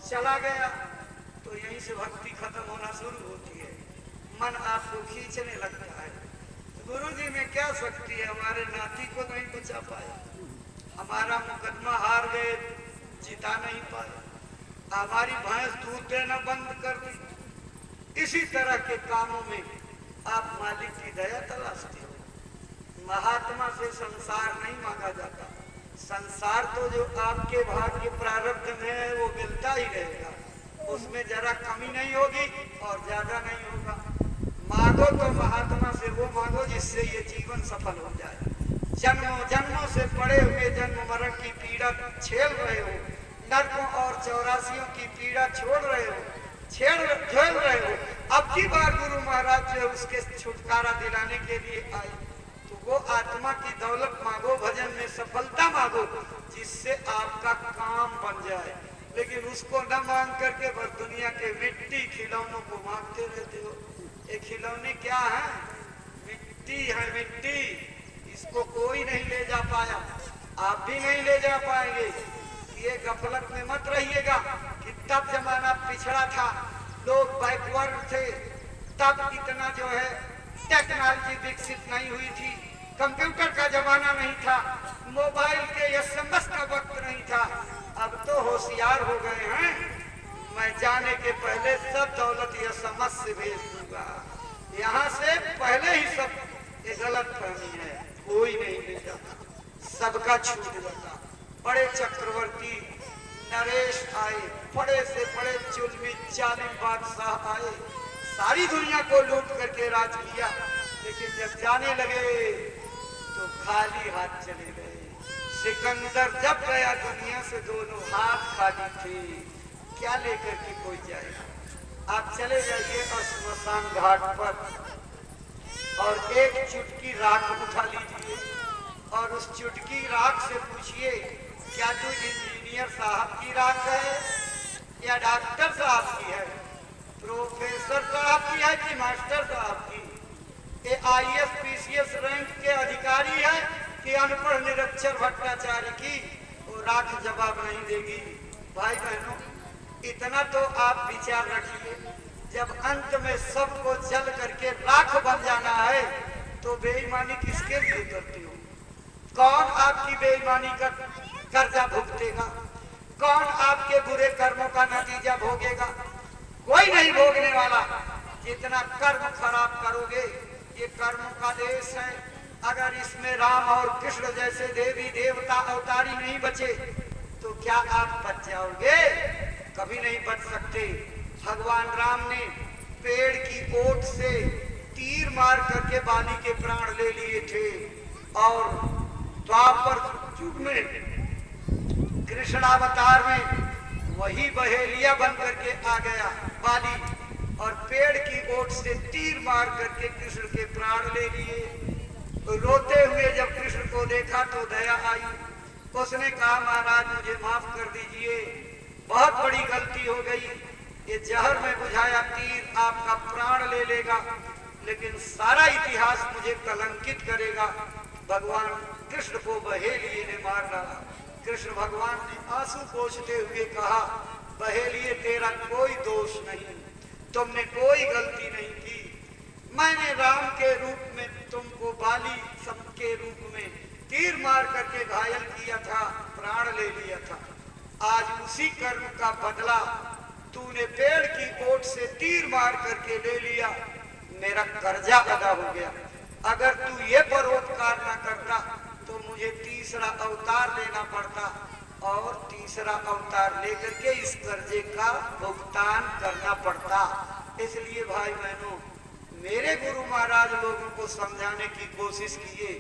चला गया तो यहीं से भक्ति खत्म होना शुरू होती है, मन आपको खींचने लगता है। गुरु जी में क्या शक्ति है, हमारे नाती को नहीं बचा पाया, हमारा मुकदमा हार गए, जिता नहीं पाए, हमारी भैंस दूध देना बंद कर दी। इसी तरह के कामों में आप मालिक की दया तलाशते हो। महात्मा से संसार नहीं मांगा जाता, संसार तो जो आपके भाग्य प्रारब्ध में है वो मिलता ही रहेगा, उसमें जरा कमी नहीं होगी और ज्यादा नहीं होगा। मांगो तो महात्मा से वो मांगो जिससे ये जीवन सफल हो जाए। जन्मों जन्मों से पड़े हुए जन्म मरण की पीड़ा झेल रहे हो, नरकों और 84 की पीड़ा छोड़ रहे हो, झेल रहे हो। अब की बार गुरु महाराज जो उसके छुटकारा दिलाने के लिए आए, तो वो आत्मा की दौलत मांगो, भजन में सफलता मांगो, जिससे आपका काम बन जाए। लेकिन उसको न मांग करके बस दुनिया के मिट्टी खिलौनों को मांगते रहते हो। ये खिलौने क्या है? मिट्टी है, मिट्टी। इसको कोई नहीं ले जा पाया, आप भी नहीं ले जा पाएंगे। ये गफलत में मत रहिएगा कि तब जमाना पिछड़ा था, लोग बैकवर्ड थे, तब इतना जो है टेक्नोलॉजी विकसित नहीं हुई थी, कंप्यूटर का जमाना नहीं था, मोबाइल के एसएमएस का वक्त नहीं था। अब तो होशियार हो गए हैं, मैं जाने के पहले सब दौलत एसएमएस से भेज दूंगा। यहाँ से पहले ही सब ये गलत फहमी है, कोई नहीं ले जाता, सबका छूट जाता। बड़े चक्रवर्ती नरेश आए, बड़े से बड़े जुल्मी जालिम बादशाह आए, सारी दुनिया को लूट करके राज किया, लेकिन जब जाने लगे तो खाली हाथ चले गए। सिकंदर जब गया दुनिया से दोनों हाथ खाली थे, क्या लेकर के कोई जाएगा। आप चले जाइए और स्मशान घाट पर और एक चुटकी राख उठा लीजिए और उस चुटकी राख से पूछिए, क्या तू इंजीनियर साहब की राख है या डॉक्टर साहब की है, प्रोफेसर साहब की है कि मास्टर साहब की, ये आईएएस पीसीएस रैंक के अधिकारी है कि अनपढ़ निरक्षर भट्टाचार्य की। वो राख जवाब नहीं देगी। भाई बहनों, इतना तो आप विचार रखिए, जब अंत में सबको जल करके राख बन जाना है तो बेईमानी किसके लिए करते हो? कौन आपकी बेईमानी का कर्जा भुगतेगा? कौन आपके बुरे कर्मों का नतीजा भोगेगा? कोई नहीं भोगने वाला। जितना कर्म खराब करोगे, ये कर्मों का देश है। अगर इसमें राम और कृष्ण जैसे देवी देवता अवतारी नहीं बचे तो क्या आप बच जाओगे? कभी नहीं बच सकते। भगवान राम ने पेड़ की ओट से तीर मार करके बाली के प्राण ले लिए थे और द्वापर युग में कृष्णावतार में वही बहेलिया बन करके आ गया बाली, और पेड़ की ओट से तीर मार करके कृष्ण के प्राण ले लिए। तो रोते हुए जब कृष्ण को देखा तो दया आई, उसने कहा महाराज मुझे माफ कर दीजिए, बहुत बड़ी गलती हो गई, ये जहर में बुझाया तीर आपका प्राण ले लेगा, लेकिन सारा इतिहास मुझे कलंकित करेगा। भगवान कृष्ण को बहेलिए ने मार डाला। कृष्ण भगवान ने आंसू पोंछते हुए कहा, बहेलिए तेरा कोई दोष नहीं, तुमने कोई गलती नहीं की। मैंने राम के रूप में तुमको बाली सबके रूप में तीर मार करके घायल किया था, प्राण ले लिया था। आज उसी कर्म का बदला तूने पेड़ की ओट से तीर मार करके ले लिया, मेरा कर्जा अदा हो गया। अगर तू ये परोपकार न करता तो मुझे तीसरा अवतार लेना पड़ता और तीसरा अवतार लेकर के इस कर्जे का भुगतान करना पड़ता। इसलिए भाई बहनों, मेरे गुरु महाराज लोगों को समझाने की कोशिश किए।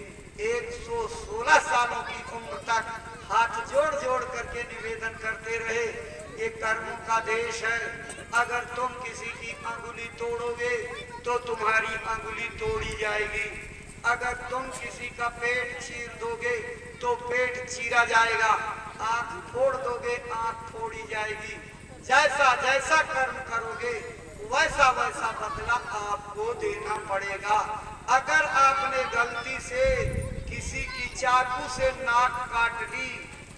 116 सालों की उम्र तक हाथ जोड़ जोड़ करके निवेदन करते रहे, ये कर्मों का देश है। अगर तुम किसी की अंगुली तोड़ोगे तो तुम्हारी अंगुली तोड़ी जाएगी। अगर तुम किसी का पेट चीर दोगे तो पेट चीरा जाएगा। आंख फोड़ दोगे, आंख फोड़ी जाएगी। जैसा जैसा कर्म करोगे वैसा वैसा बदला आपको देना पड़ेगा। अगर आपने गलती से किसी की चाकू से नाक काट ली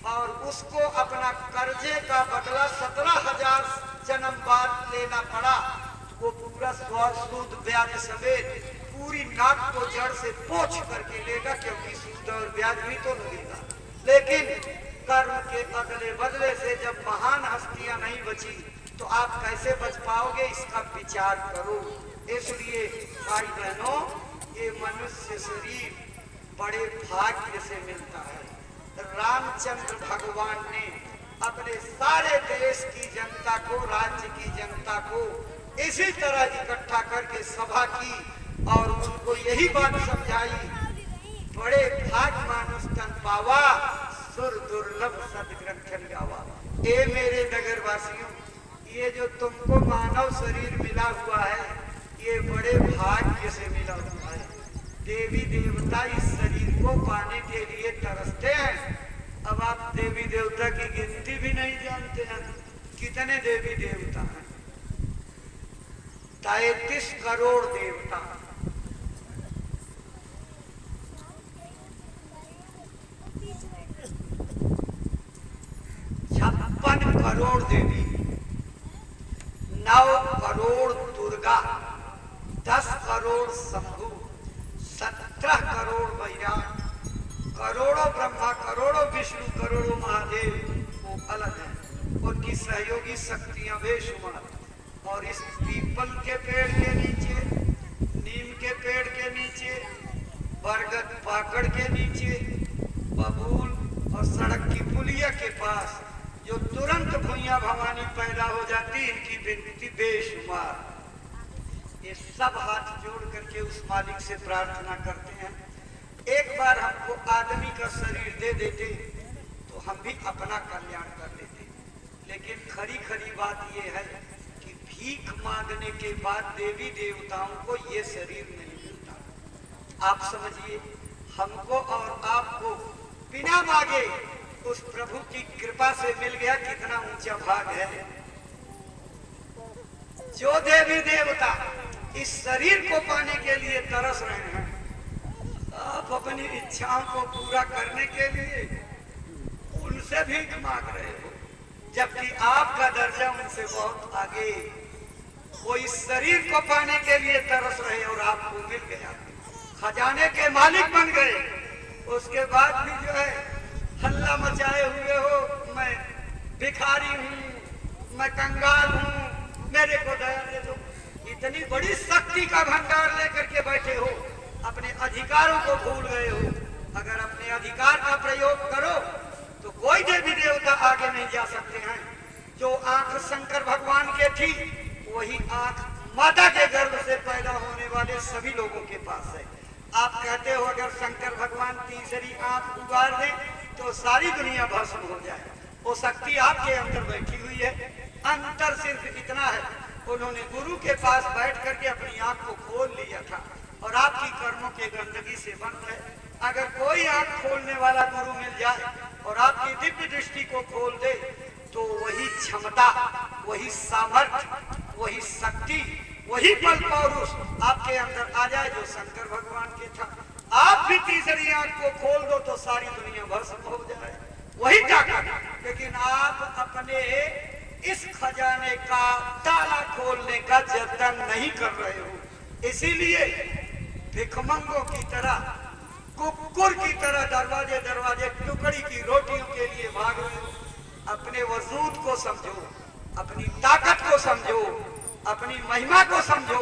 और उसको अपना कर्जे का बदला 17,000 जन्म बाद लेना पड़ा। वो पूरा सूद ब्याज समेत पूरी नाक को जड़ से पोंछ करके लेगा, क्योंकि सूद और ब्याज भी तो लगेगा। लेकिन कर्म के अदले बदले से जब महान हस्तियां नहीं बची तो आप कैसे बच पाओगे, इसका विचार करो। इसलिए भाई बहनों, ये मनुष्य शरीर बड़े भाग्य से मिलता है। रामचंद्र भगवान ने अपने सारे देश की जनता को, राज्य की जनता को इसी तरह इकट्ठा करके सभा की और उनको यही बात समझाई, बड़े भाग मानुष तन पावा, सुर दुर्लभ सदग्रंथन गावा। ए मेरे नगरवासियों, ये जो तुमको मानव शरीर मिला हुआ है, ये बड़े भाग्य से मिला हुआ है। देवी देवता इस शरीर को पाने के लिए तरसते हैं। अब आप देवी देवता की गिनती भी नहीं जानते हैं, कितने देवी देवता हैं। 33 करोड़ देवता, 56 करोड़ देवी, 9 करोड़ दुर्गा, 10 करोड़ शंभु, 17 करोड़ वैराट, करोड़ों ब्रह्मा, करोड़ों विष्णु, करोड़ों महादेव, वो अलग है। उनकी सहयोगी शक्तियां बेशुमार। और इस पीपल के पेड़ के नीचे, नीम के पेड़ के नीचे, बरगद पाकड़ के नीचे, बबूल और सड़क की पुलिया के पास जो तुरंत भुइया भवानी पैदा हो जाती, इनकी विनती बेशुमार। ये सब हाथ जोड़ करके उस मालिक से प्रार्थना करते हैं, एक बार हमको आदमी का शरीर दे देते तो हम भी अपना कल्याण कर लेते। लेकिन खरी खरी बात ये है कि भीख मांगने के बाद देवी देवताओं को ये शरीर नहीं मिलता। आप समझिए, हमको और आपको बिना मांगे उस प्रभु की कृपा से मिल गया, कितना ऊंचा भाग है। जो देवी देवता इस शरीर को पाने के लिए तरस रहे हैं, आप अपनी इच्छाओं को पूरा करने के लिए उनसे भीख मांग रहे हो, जबकि आपका दर्जा उनसे बहुत आगे। वो इस शरीर को पाने के लिए तरस रहे और आपको मिल गया, खजाने के मालिक बन गए। उसके बाद भी जो है हल्ला मचाए हुए हो, मैं भिखारी हूँ, मैं कंगाल हूँ, मेरे को दया दे दो। इतनी बड़ी शक्ति का भंडार लेकर के बैठे हो, अपने अधिकारों को भूल गए हो। अगर अपने अधिकार का प्रयोग करो तो कोई देवी देवता आगे नहीं जा सकते हैं। जो आंख शंकर भगवान के थी, वही आंख माता के गर्भ से पैदा होने वाले सभी लोगों के पास है। आप कहते हो अगर शंकर भगवान तीसरी आंख उगाड़ दे तो सारी दुनिया भस्म हो जाए। वो शक्ति आपके अंदर बैठी हुई है। अंतर सिर्फ इतना है, उन्होंने गुरु के पास बैठ करके अपनी आंख को खोल लिया था और आपकी कर्मों के गंदगी से बंद है। अगर कोई आंख खोलने वाला गुरु मिल जाए और आपकी दिव्य दृष्टि को खोल दे तो वही क्षमता, वही सामर्थ्य, वही शक्ति, वही बल पौरुष आपके अंदर आ जाए जो शंकर भगवान के था। आप भी तीसरी आंख को खोल दो तो सारी दुनिया भस्म हो जाए, वही ताकत। लेकिन आप अपने इस खजाने का ताला खोलने का जतन नहीं कर रहे हो। इसीलिए भिखमंगों की तरह, कुकुर की तरह दरवाजे दरवाजे टुकड़ी की रोटियों के लिए भाग रहे हो। अपने वजूद को समझो, अपनी ताकत को समझो, अपनी महिमा को समझो,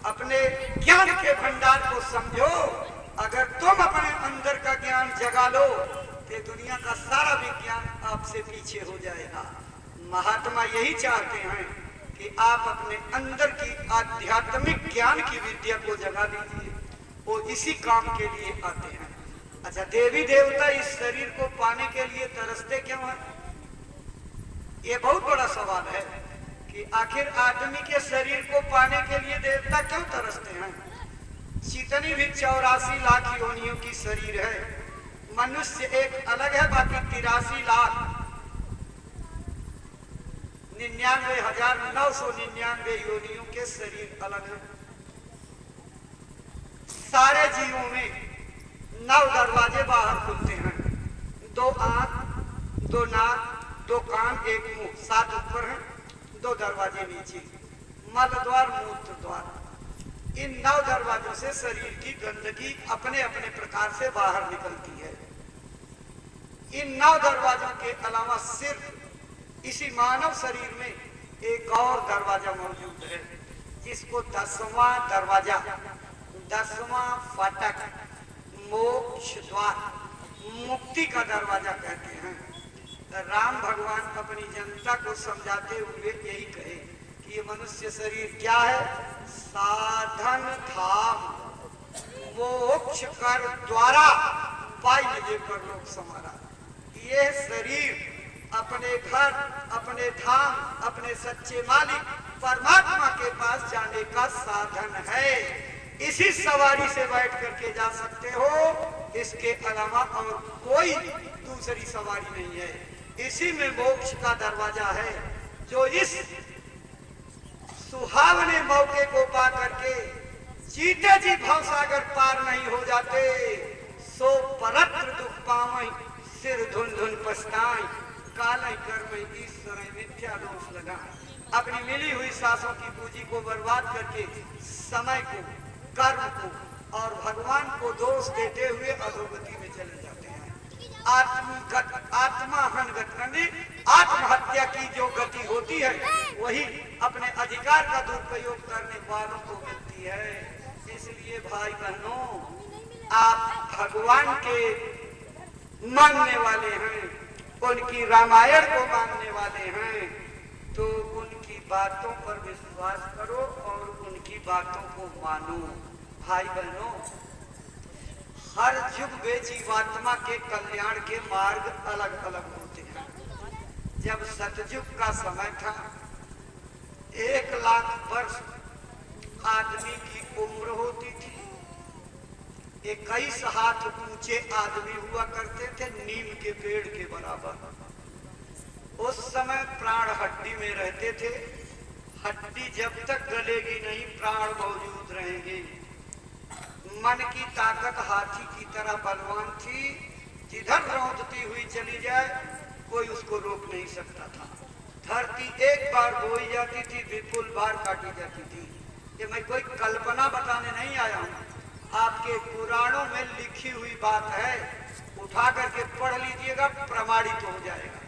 अपने ज्ञान के भंडार को समझो। अगर तुम अपने अंदर का ज्ञान जगा लो तो दुनिया का सारा विज्ञान आपसे पीछे हो जाएगा। महात्मा यही चाहते हैं कि आप अपने अंदर की आध्यात्मिक ज्ञान की विद्या को जगा दीजिए। वो इसी काम के लिए आते हैं। अच्छा, देवी देवता इस शरीर को पाने के लिए तरसते क्यों हैं? ये बहुत बड़ा सवाल है कि आखिर आदमी के शरीर को पाने के लिए देवता क्यों तरसते हैं? जितनी भी 84 लाख योनियों की शरीर है, मनुष्य एक अलग है, बाकी 83 लाख 99,999 योनियों के शरीर अलग है। सारे जीवों में 9 दरवाजे बाहर खुलते हैं, 2 आंख, दो नाक, दो कान, एक मुंह, 7 ऊपर हैं, 2 दरवाजे नीचे, मल द्वार, मूत्र द्वार। इन 9 दरवाजों से शरीर की गंदगी अपने अपने प्रकार से बाहर निकलती है। इन 9 दरवाजों के अलावा सिर्फ इसी मानव शरीर में एक और दरवाजा मौजूद है, जिसको 10वां दरवाजा, 10वां फाटक, मोक्ष द्वार, मुक्ति का दरवाजा कहते हैं। राम भगवान अपनी जनता को समझाते हुए यही कहे कि ये मनुष्य शरीर क्या है? साधन धाम, मोक्ष कर द्वारा पाई मुझे कर लोक समारा। ये शरीर अपने घर, अपने धाम, अपने सच्चे मालिक परमात्मा के पास जाने का साधन है। इसी सवारी से बैठ करके जा सकते हो, इसके अलावा और कोई दूसरी सवारी नहीं है। इसी में मोक्ष का दरवाजा है। जो इस सुहावने मौके को पा करके जीते जी भवसागर पार नहीं हो जाते, सो परत्र दुख पावई, सिर धुन धुन पछताई, कालय कर्म ईश्वर मिथ्या दोष लगा। अपनी मिली हुई सांसों की पूंजी को बर्बाद करके समय को, कर्म को और भगवान को दोष देते हुए अधोगति में चले जाते हैं। आत्महन गति, आत्महत्या की जो गति होती है वही अपने अधिकार का दुरुपयोग करने वालों को मिलती है। इसलिए भाई बहनों, आप भगवान के मानने वाले हैं, उनकी रामायण को मानने वाले हैं, तो उनकी बातों पर विश्वास करो और उनकी बातों को मानो। भाई बहनों, हर युग में जीवात्मा के कल्याण के मार्ग अलग अलग होते हैं। जब सतयुग का समय था, 1 लाख वर्ष आदमी की उम्र होती थी। 21 हाथ ऊंचे आदमी हुआ करते थे, नीम के पेड़ के बराबर। उस समय प्राण हड्डी में रहते थे। हड्डी जब तक गलेगी नहीं, प्राण मौजूद रहेंगे। मन की ताकत हाथी की तरह बलवान थी, जिधर रौंदती हुई चली जाए कोई उसको रोक नहीं सकता था। धरती एक बार बोई जाती थी, विपुल बार काटी जाती थी। ये मैं कोई कल्पना बताने नहीं आया हूँ, आपके पुराणों में लिखी हुई बात है। उठा करके पढ़ लीजिएगा, प्रमाणित हो जाएगा।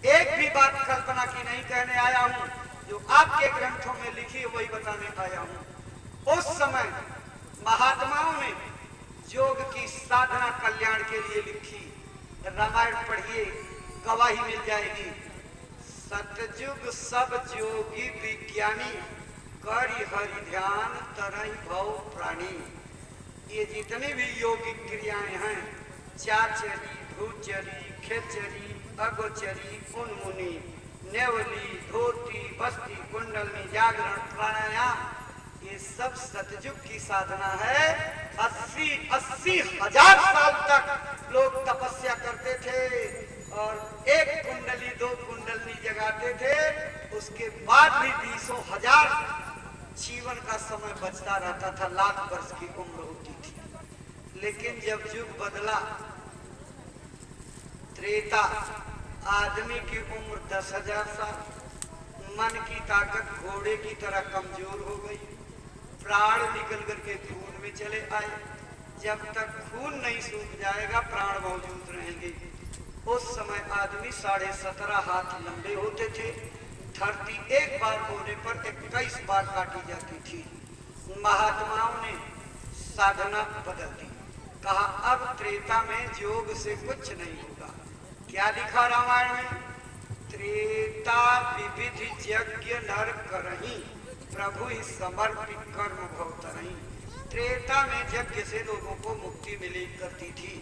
एक भी बात कल्पना की नहीं कहने आया हूँ, जो आपके ग्रंथों में लिखी है वही बताने आया हूँ। उस समय महात्माओं ने योग की साधना कल्याण के लिए लिखी। रामायण पढ़िए, गवाही मिल जाएगी। सतयुग सब जोगी विज्ञानी, करि हरि ध्यान तरहि भव प्राणी। ये जितनी भी योगिक क्रियाएं हैं, चाचरी, भूचरी, खेचरी, अगोचरी, उन्मुनी, नेवली, धोती, बस्ती, कुंडलनी, जागरण, प्राणायाम, ये सब सतयुग की साधना है। 80 हजार साल तक लोग तपस्या करते थे और 1 कुंडली 2 कुंडलनी जगाते थे। उसके बाद भी 20 हजार जीवन का समय बचता रहता था, लाख वर्ष की उम्र होती थी। लेकिन जब युग बदला, त्रेता, आदमी की उम्र 10,000 साल, मन की ताकत घोड़े की तरह कमजोर हो गई, प्राण निकल करके खून में चले आए। जब तक खून नहीं सूख जाएगा प्राण मौजूद रहेंगे। उस समय आदमी 17.5 हाथ लंबे होते थे। धरती एक बार होने पर 21 बार काटी जाती थी। महात्माओं ने साधना बदल दी, कहा अब त्रेता में योग से कुछ नहीं होगा। क्या लिखा रामायण में? त्रेता विविधि यज्ञ नर करही, प्रभु ही समर्पित कर्म भवतरही। त्रेता में यज्ञ से लोगों को मुक्ति मिली करती थी।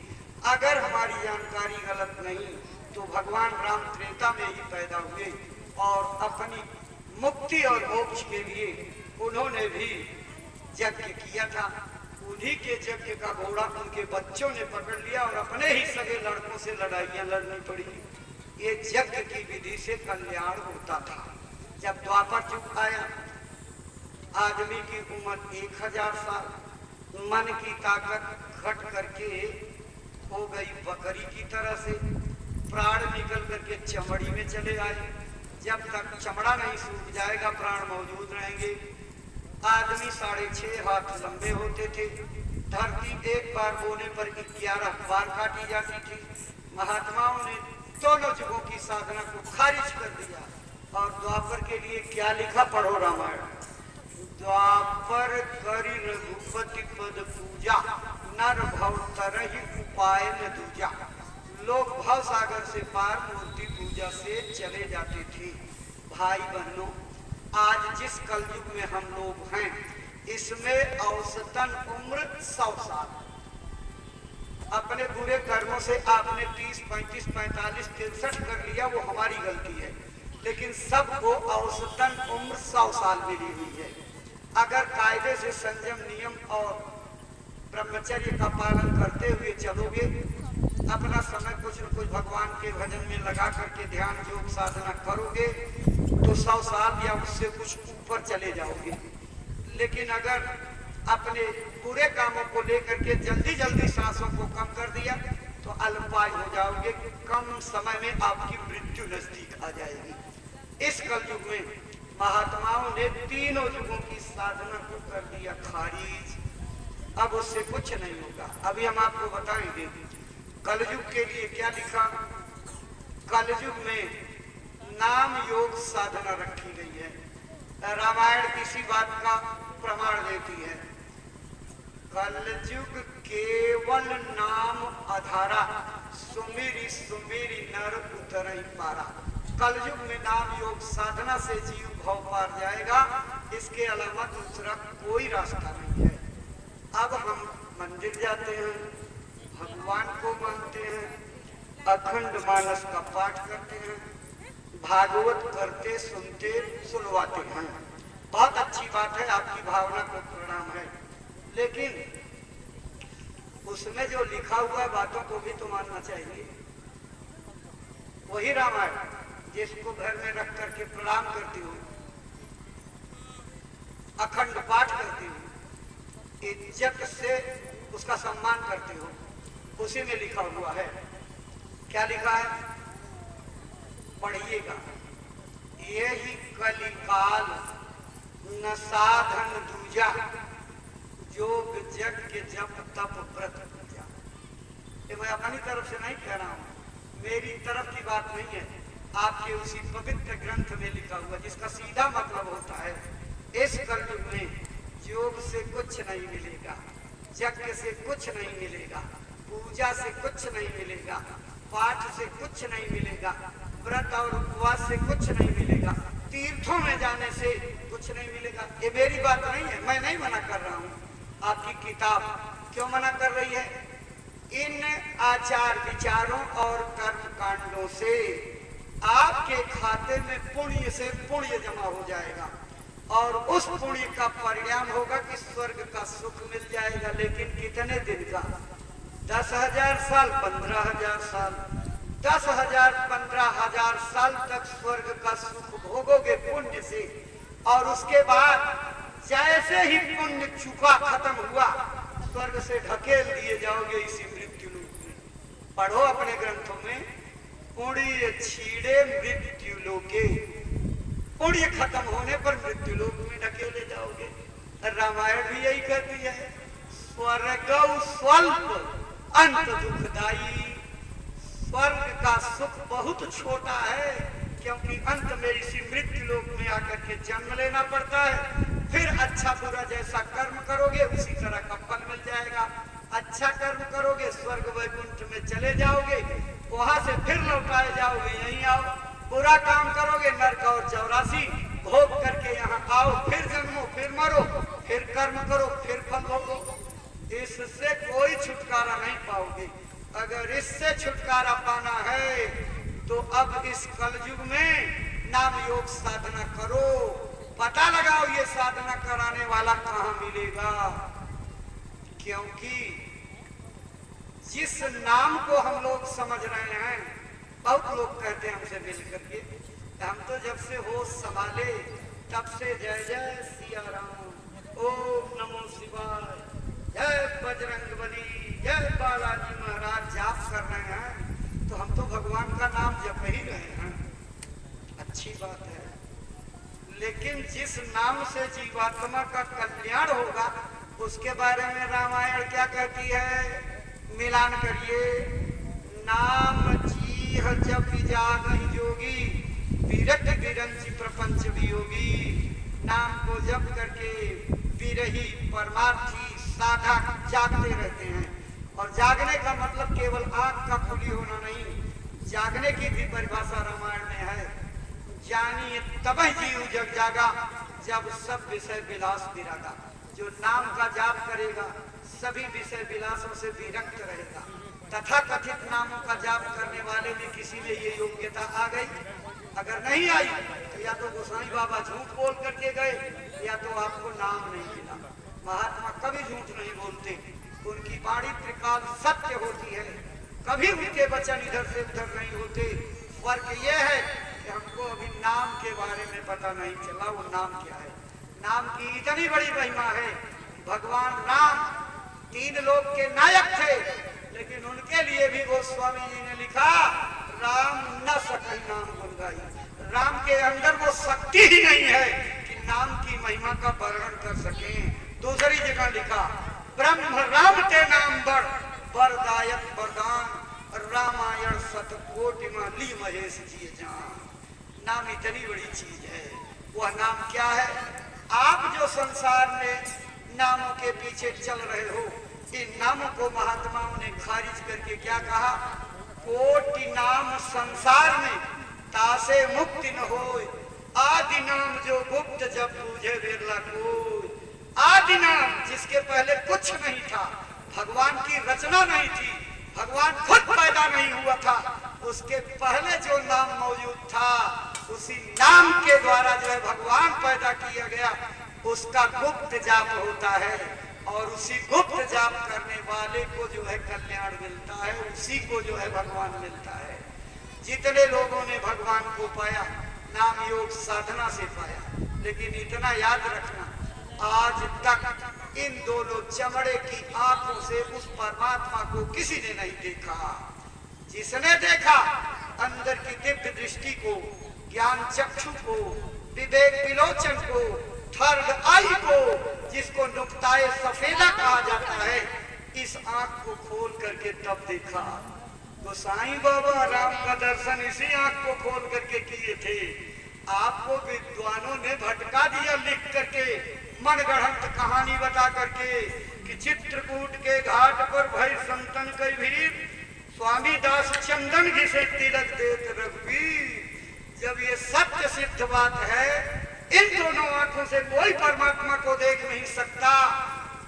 अगर हमारी जानकारी गलत नहीं तो भगवान राम त्रेता में ही पैदा हुए और अपनी मुक्ति और मोक्ष के लिए उन्होंने भी यज्ञ किया था। उन्हीं के यज्ञ का घोड़ा उनके बच्चों ने पकड़ लिया और अपने ही सगे लड़कों से लड़ाइयां लड़नी पड़ी। ये यज्ञ की विधि से कल्याण होता था। जब द्वापर युग आया, आदमी की उम्र 1000 साल, मन की ताकत घट करके हो गई बकरी की तरह से। प्राण निकल करके चमड़ी में चले आए। जब तक चमड़ा नहीं सूख जाएगा प्राण मौजूद रहेंगे। आदमी 6.5 हाथ लंबे होते थे। धरती एक बार बोने पर 11 बार काटी जाती थी। महात्माओं ने दोनों युगों की साधना को खारिज कर दिया और द्वापर के लिए क्या लिखा, पढ़ो रामायण। द्वापर करि रघुपति पद पूजा, नर भव तरहि उपाय न दूजा। लोग भव सागर से पार मूर्ति पूजा से चले जाते थे। भाई बहनों, आज जिस कलयुग में हम लोग हैं, इसमें औसतन उम्र 100 साल। अपने बुरे कर्मों से आपने 30, 35, 45, 63 कर लिया, वो हमारी गलती है, लेकिन सबको औसतन उम्र 100 साल मिली हुई है। अगर कायदे से संयम, नियम और ब्रह्मचर्य का पालन करते हुए चलोगे, अपना समय कुछ न कुछ भगवान के भजन में लगा करके ध्यान योग साधना करोगे, तो 100 साल या उससे कुछ ऊपर चले जाओगे। लेकिन अगर अपने बुरे कामों को लेकर के जल्दी जल्दी सांसों को कम कर दिया, तो अल्पायु हो जाओगे। कम समय में आपकी मृत्यु नजदीक आ जाएगी। इस कलयुग में महात्माओं ने तीनों युगों की साधना को कर दिया खारिज। अब उससे कुछ नहीं होगा। अभी हम आपको बताएंगे कलयुग के लिए क्या लिखा। कलयुग में नाम योग साधना रखी गई है। रामायण किसी बात का प्रमाण देती है। कलयुग केवल नाम आधारा, सुमेरी सुमेरी नर उतरई पारा। कलयुग में नाम योग साधना से जीव भव पार जाएगा, इसके अलावा दूसरा कोई रास्ता नहीं है। अब हम मंदिर जाते हैं, भगवान को मानते हैं, अखंड मानस का पाठ करते हैं, भागवत करते सुनते सुनवाते हैं। बहुत अच्छी बात है, आपकी भावना को प्रणाम है, लेकिन उसमें जो लिखा हुआ बातों को भी तो मानना चाहिए। वही रामायण जिसको घर में रख करके प्रणाम करती हूँ, अखंड पाठ करती हूँ, इज्जत से उसका सम्मान करती हूँ, उसी में लिखा हुआ है। क्या लिखा है, पढ़िएगा। यही कलिकाल न साधन दूजा, योग यज्ञ जप तप व्रत पूजा। ये मैं अपनी तरफ से नहीं कह रहा हूँ, मेरी तरफ की बात नहीं है, आपके उसी पवित्र ग्रंथ में लिखा हुआ, जिसका सीधा मतलब होता है इस कलयुग में योग से कुछ नहीं मिलेगा, यज्ञ से कुछ नहीं मिलेगा, पूजा से कुछ नहीं मिलेगा, पाठ से कुछ नहीं मिलेगा, व्रत और उपवास से कुछ नहीं मिलेगा, तीर्थों में जाने से कुछ नहीं मिलेगा। ये मेरी बात नहीं है, मैं नहीं मना कर रहा हूँ। आपकी किताब क्यों मना कर रही है? इन आचार विचारों और कर्म कांडों से आपके खाते में पुण्य से पुण्य जमा हो जाएगा और उस पुण्य का परिणाम होगा कि स्वर्ग का सुख मिल जाएगा। लेकिन कितने दिन का? 10,000 साल, 15,000 साल, 10,000, 15,000 साल तक स्वर्ग का सुख भोगोगे पुण्य से, और उसके बाद जैसे ही पुण्य चुका खत्म हुआ, स्वर्ग से ढकेल दिए जाओगे इसी मृत्यु लोक में। पढ़ो अपने ग्रंथों में, पुण्य छीड़े मृत्यु लोके, पुण्य खत्म होने पर मृत्यु लोक में ढकेले जाओगे। रामायण भी यही कहती है, स्वर्ग स्वल्प अंत दुखदाई। स्वर्ग का सुख बहुत छोटा है, क्योंकि अंत में इसी मृत्यु लोक में आकर के जन्म लेना पड़ता है। फिर अच्छा बुरा जैसा कर्म करोगे उसी तरह का फल मिल जाएगा। अच्छा कर्म करोगे स्वर्ग वैकुंठ में चले जाओगे, वहां से फिर लौटाए जाओगे, यहीं आओ। बुरा काम करोगे नरक और 84 भोग करके यहाँ आओ, फिर जन्मो, फिर मरो, फिर कर्म करो, फिर फल भोगो। इससे कोई छुटकारा नहीं पाओगे। अगर इससे छुटकारा पाना है तो अब इस कलयुग में नाम योग साधना करो। पता लगाओ ये साधना कराने वाला कहाँ मिलेगा, क्योंकि जिस नाम को हम लोग समझ रहे हैं, बहुत लोग कहते हैं हमसे मिल करके, हम तो जब से होश संभाले तब से जय जय सिया राम, ओम नमो शिवाय, जय बजरंगबली, जय बालाजी महाराज जाप कर रहे हैं। तो हम तो भगवान का नाम जप ही रहे हैं, अच्छी बात है। लेकिन जिस नाम से जीवात्मा का कल्याण होगा उसके बारे में रामायण क्या कहती है? मिलान करिए। नाम जीह जप जागहि जोगी, विरट विरंचि प्रपंच वियोगी। नाम को जप करके विरही परमार्थी साधक जागते रहते हैं। और जागने का मतलब केवल आंख का खुली होना नहीं, जागने की भी परिभाषा रामायण में है। जानिए तबहि जीव जग जागा, जब सब विषय विलास विरागा। जो नाम का जाप करेगा सभी विषय विलासों से विरक्त रहेगा। तथा कथित नामों का जाप करने वाले में किसी में ये योग्यता आ गई, अगर नहीं आई तो या तो गोसाई बाबा झूठ बोल करके गए या तो आपको नाम नहीं मिला। महात्मा कभी झूठ नहीं बोलते, उनकी वाणी त्रिकाल सत्य होती है, कभी उनके वचन इधर से उधर नहीं होते। फर्क यह है कि हमको अभी नाम के बारे में पता नहीं चला, वो नाम क्या है। नाम की इतनी बड़ी महिमा है। भगवान राम 3 लोक के नायक थे, लेकिन उनके लिए भी गोस्वामी जी ने लिखा, राम न सके नाम गुण गाई। राम के अंदर वो शक्ति ही नहीं है कि नाम की महिमा का वर्णन कर सके। दूसरी जगह लिखा, ब्रह्म राम ते नाम बड़ वरदायक वरदान, रामायण सतकोटि में ली महेश जी जान। नाम इतनी बड़ी चीज है। वह नाम क्या है? आप जो संसार में नामों के पीछे चल रहे हो, इन नामों को महात्माओं ने खारिज करके क्या कहा? कोटि नाम संसार में तासे मुक्ति न होय, आदि नाम जो गुप्त जब पूजे बिरला कोई। आदि नाम जिसके पहले कुछ नहीं था, भगवान की रचना नहीं थी, भगवान खुद पैदा नहीं हुआ था, उसके पहले जो नाम मौजूद था उसी नाम के द्वारा जो है भगवान पैदा किया गया, उसका गुप्त जाप होता है। और उसी गुप्त जाप करने वाले को जो है कल्याण मिलता है, उसी को जो है भगवान मिलता है। जितने लोगों ने भगवान को पाया नाम योग साधना से पाया, लेकिन इतना याद रखना, आज तक इन दोनों चमड़े की आंखों से उस परमात्मा को किसी ने नहीं देखा। जिसने देखा अंदर की दिव्य दृष्टि को, ज्ञान चक्षु को, विवेक विलोचन को, थर्ड आई को, जिसको नुक्ताए सफेदा कहा जाता है, इस आंख को खोल करके तब देखा। गोसाई बाबा राम का दर्शन इसी आंख को खोल करके किए थे। आपको विद्वानों ने भटका दिया लिख करके, मनगढ़ंत कहानी बता करके कि चित्रकूट के घाट पर भई संतन कई भीड़, स्वामी दास चंदन घिसे तिलक देत रघुवीर। जब ये सत्य सिद्ध बात है, इन दोनों आंखों से कोई परमात्मा को देख नहीं सकता,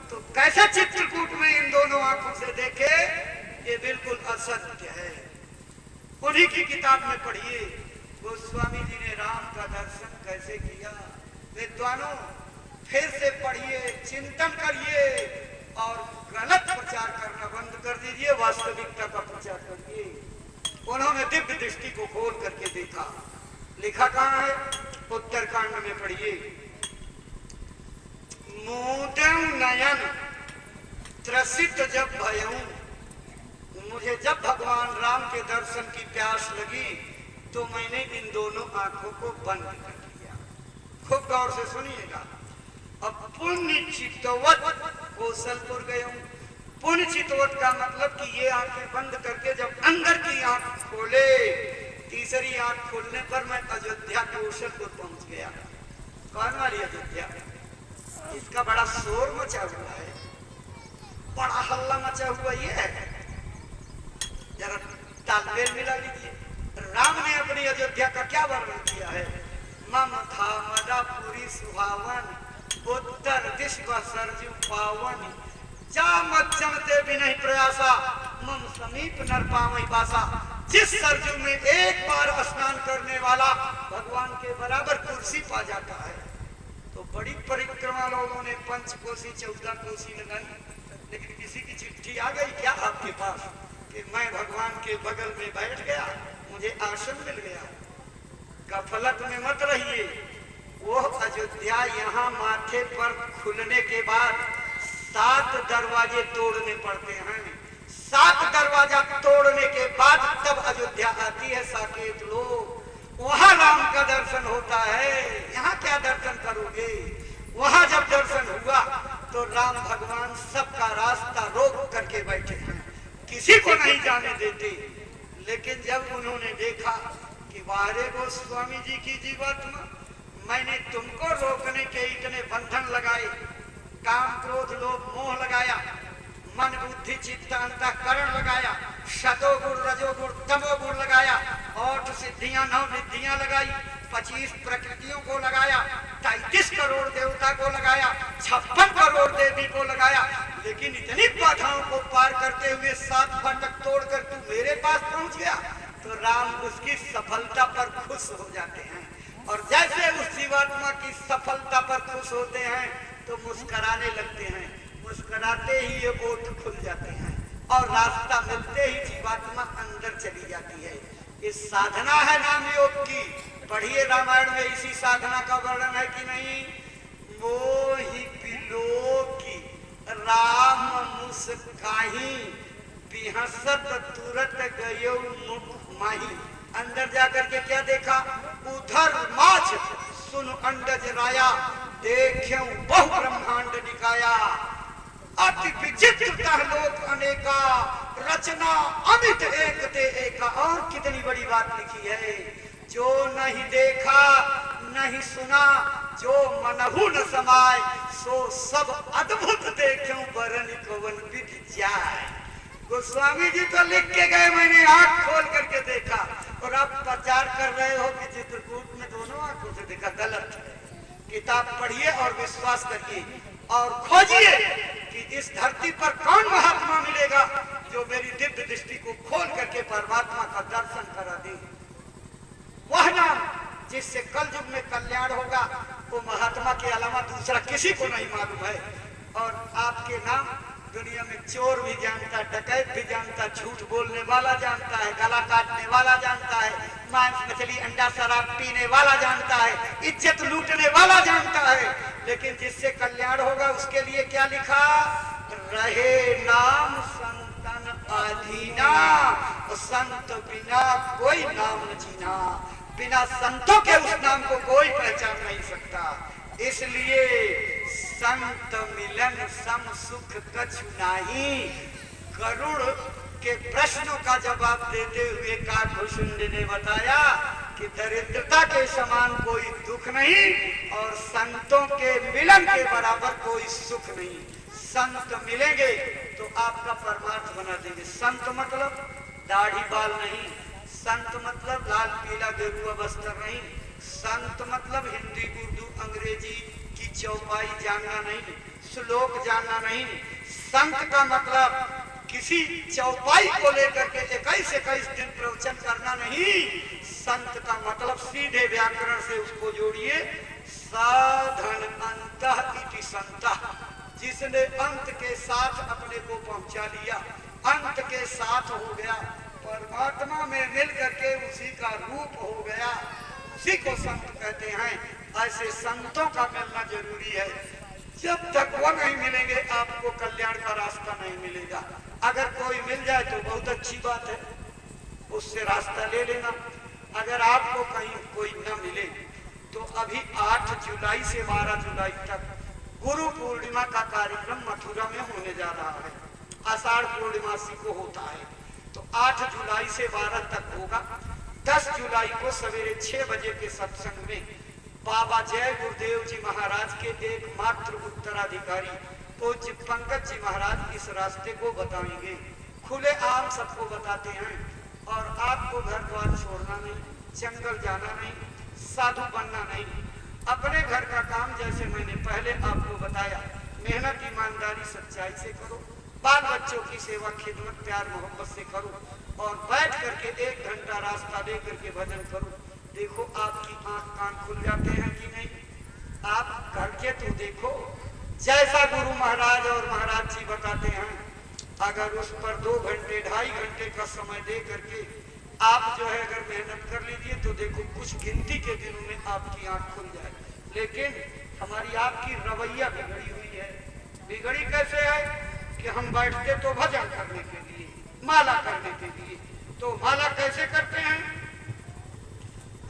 तो कैसे चित्रकूट में इन दोनों आंखों से देखे? ये बिल्कुल असत्य है। उन्हीं की किताब में पढ़िए, गोस्वामी जी ने राम का दर्शन कैसे किया। विद्वानों फिर से पढ़िए, चिंतन करिए और गलत प्रचार करना बंद कर दीजिए, वास्तविकता का प्रचार करिए। उन्होंने दिव्य दृष्टि को खोल करके देखा। लिखा कहाँ है? उत्तरकांड में पढ़िए, मूदं नयन त्रसित जब भयऊं। मुझे जब भगवान राम के दर्शन की प्यास लगी तो मैंने इन दोनों आंखों को बंद कर दिया। खूब गौर से सुनिएगा। अब पुण्य चितवत कौशलपुर गया हूं। पुण्य चितवत का मतलब कि ये आंखें बंद करके जब अंदर की आंख खोले, तीसरी आंख खोलने पर मैं अयोध्या कौशलपुर पहुंच गया। कौन वाली अयोध्या? इसका बड़ा शोर मचा हुआ है, बड़ा हल्ला मचा हुआ ये है। जरा तालमेल मिला लीजिए। राम ने अपनी अयोध्या का क्या वर्णन किया है? मम था मदापुरी सुहावन, उत्तर विश्व सरजू पावन, जा मत जमते भी नहीं प्रयासा, मम समीप नर पावई बासा। जिस सरजू में एक बार स्नान करने वाला भगवान के बराबर कुर्सी पा जाता है। तो बड़ी परिक्रमा लोगों ने 5 कोसी 14 कोसी लगाई, लेकिन किसी की चिट्ठी आ गई क्या आपके पास कि मैं भगवान के बगल में बैठ गया, मुझे आसन मिल गया? गफलत में मत रहिए। वो अयोध्या यहाँ माथे पर खुलने के बाद 7 दरवाजे तोड़ने पड़ते हैं, 7 दरवाजा तोड़ने के बाद तब अयोध्या आती है साकेत लोग। वहां राम का दर्शन होता है, यहाँ क्या दर्शन करोगे। वहां जब दर्शन हुआ तो राम भगवान सबका रास्ता रोक करके बैठे हैं, किसी को नहीं जाने देते। लेकिन जब उन्होंने देखा कि वारे गोस्वामी जी की जीवात्मा, मैंने तुमको रोकने के इतने बंधन लगाए, काम क्रोध लोभ मोह लगाया, मन बुद्धि चित्त अंतःकरण लगाया, शतोगुण रजोगुण तमोगुण लगाया, 8 सिद्धियां 9 निधियां लगाई, 25 प्रकृतियों को लगाया, 33 करोड़ देवता को लगाया, 56 करोड़ देवी को लगाया, लेकिन इतनी बाधाओं को पार करते हुए 7 फाटक तोड़कर तू मेरे पास पहुंच गया। तो राम उसकी सफलता पर खुश हो जाते हैं, और जैसे उस जीवात्मा की सफलता पर खुश होते हैं तो मुस्कुराने लगते हैं। मुस्कुराते ही ये ओठ खुल जाते हैं और रास्ता मिलते ही जीवात्मा अंदर चली जाती है। ये साधना है नाम योग की। पढ़िए रामायण में इसी साधना का वर्णन है कि नहीं। मोहि पिलो की राम मुस्काही, बिहसत तुरत गयो मुख माही। अंदर जाकर के क्या देखा, उधर माछ सुन अंडज राया, देख्यौ बहु ब्रह्मांड निकाया। अति विचित्र लोक अनेका, रचना अमित एक ते एका। और कितनी बड़ी बात लिखी है, जो नहीं देखा नहीं सुना, जो मनहु न समाय, सो सब अद्भुत देख्यौ बरन कवन विधि जाय। गोस्वामी जी तो लिख के गए, मैंने आंख खोल करके देखा, और आप प्रचार कर रहे हो कि चित्रकूट में दोनों आंखों से देखा। गलत है। किताब पढ़िए और विश्वास करिए और खोजिए कि इस धरती पर कौन महात्मा मिलेगा जो मेरी दिव्य दृष्टि को खोल करके परमात्मा का दर्शन करा दे। वह नाम जिससे कल युग में कल्याण होगा, वो महात्मा के अलावा दूसरा किसी को नहीं मालूम है। और आपके नाम दुनिया में चोर भी जानता, डकैत भी जानता, झूठ बोलने वाला जानता है, गला काटने वाला जानता है, मांस मछली अंडा शराब पीने वाला जानता है, इज्जत लूटने वाला जानता है। लेकिन जिससे कल्याण होगा उसके लिए क्या लिखा, रहे नाम संतन अधीना, संत बिना कोई नाम न जीना। बिना संतों के उस नाम को कोई पहचान नहीं सकता। इसलिए संत मिलन सम सुख कछु नाही। गरुड़ के प्रश्नों का जवाब देते हुए काकभूषुंड ने बताया कि दरिद्रता के समान कोई दुख नहीं और संतों के मिलन के बराबर कोई सुख नहीं। संत मिलेंगे तो आपका परमार्थ बना देंगे। संत मतलब दाढ़ी बाल नहीं, संत मतलब लाल पीला गेरुआ वस्त्र नहीं, संत मतलब हिंदी उर्दू अंग्रेजी की चौपाई जानना नहीं, श्लोक जानना नहीं। संत का मतलब किसी चौपाई को लेकर के 21 दिन प्रवचन करना नहीं। संत का मतलब सीधे व्याकरण से उसको जोड़िए, साधन अंतः इति संतः। जिसने अंत के साथ अपने को पहुंचा लिया, अंत के साथ हो गया, परमात्मा में मिल करके उसी का रूप हो गया, उसी को संत कहते हैं। ऐसे संतों का मिलना जरूरी है। जब तक वो नहीं मिलेंगे आपको कल्याण का रास्ता नहीं मिलेगा। अगर कोई मिल जाए तो बहुत अच्छी बात है, उससे रास्ता ले लेना। अगर आपको कहीं कोई न मिले तो अभी 8 जुलाई से 12 जुलाई तक गुरु पूर्णिमा का कार्यक्रम मथुरा में होने जा रहा है। आषाढ़ पूर्णिमासी को होता है, तो 8 जुलाई से 12 तक होगा। 10 जुलाई को सवेरे 6 बजे के सत्संग में बाबा जय गुरुदेव जी महाराज के एकमात्र उत्तराधिकारी पूज्य पंकज जी महाराज इस रास्ते को बताएंगे। खुले आम सबको बताते हैं, और आपको घर द्वार छोड़ना नहीं, जंगल जाना नहीं, साधु बनना नहीं। अपने घर का काम जैसे मैंने पहले आपको बताया, मेहनत ईमानदारी सच्चाई से करो, बाल बच्चों की सेवा खिदमत प्यार मोहब्बत से करो, और बैठ करके 1 घंटा रास्ता दे करके भजन करो। देखो आपकी आंख कान खुल जाते हैं कि नहीं। आप करके तो देखो, जैसा गुरु महाराज और महाराज जी बताते हैं, अगर उस पर 2 घंटे 2.5 घंटे का समय दे करके आप जो है अगर मेहनत कर लीजिए तो देखो कुछ गिनती के दिनों में आपकी आंख खुल जाए। लेकिन हमारी आपकी रवैया बिगड़ी हुई है। बिगड़ी कैसे है कि हम बैठते तो भजन करने के लिए, माला करने के लिए। तो माला कैसे करते हैं?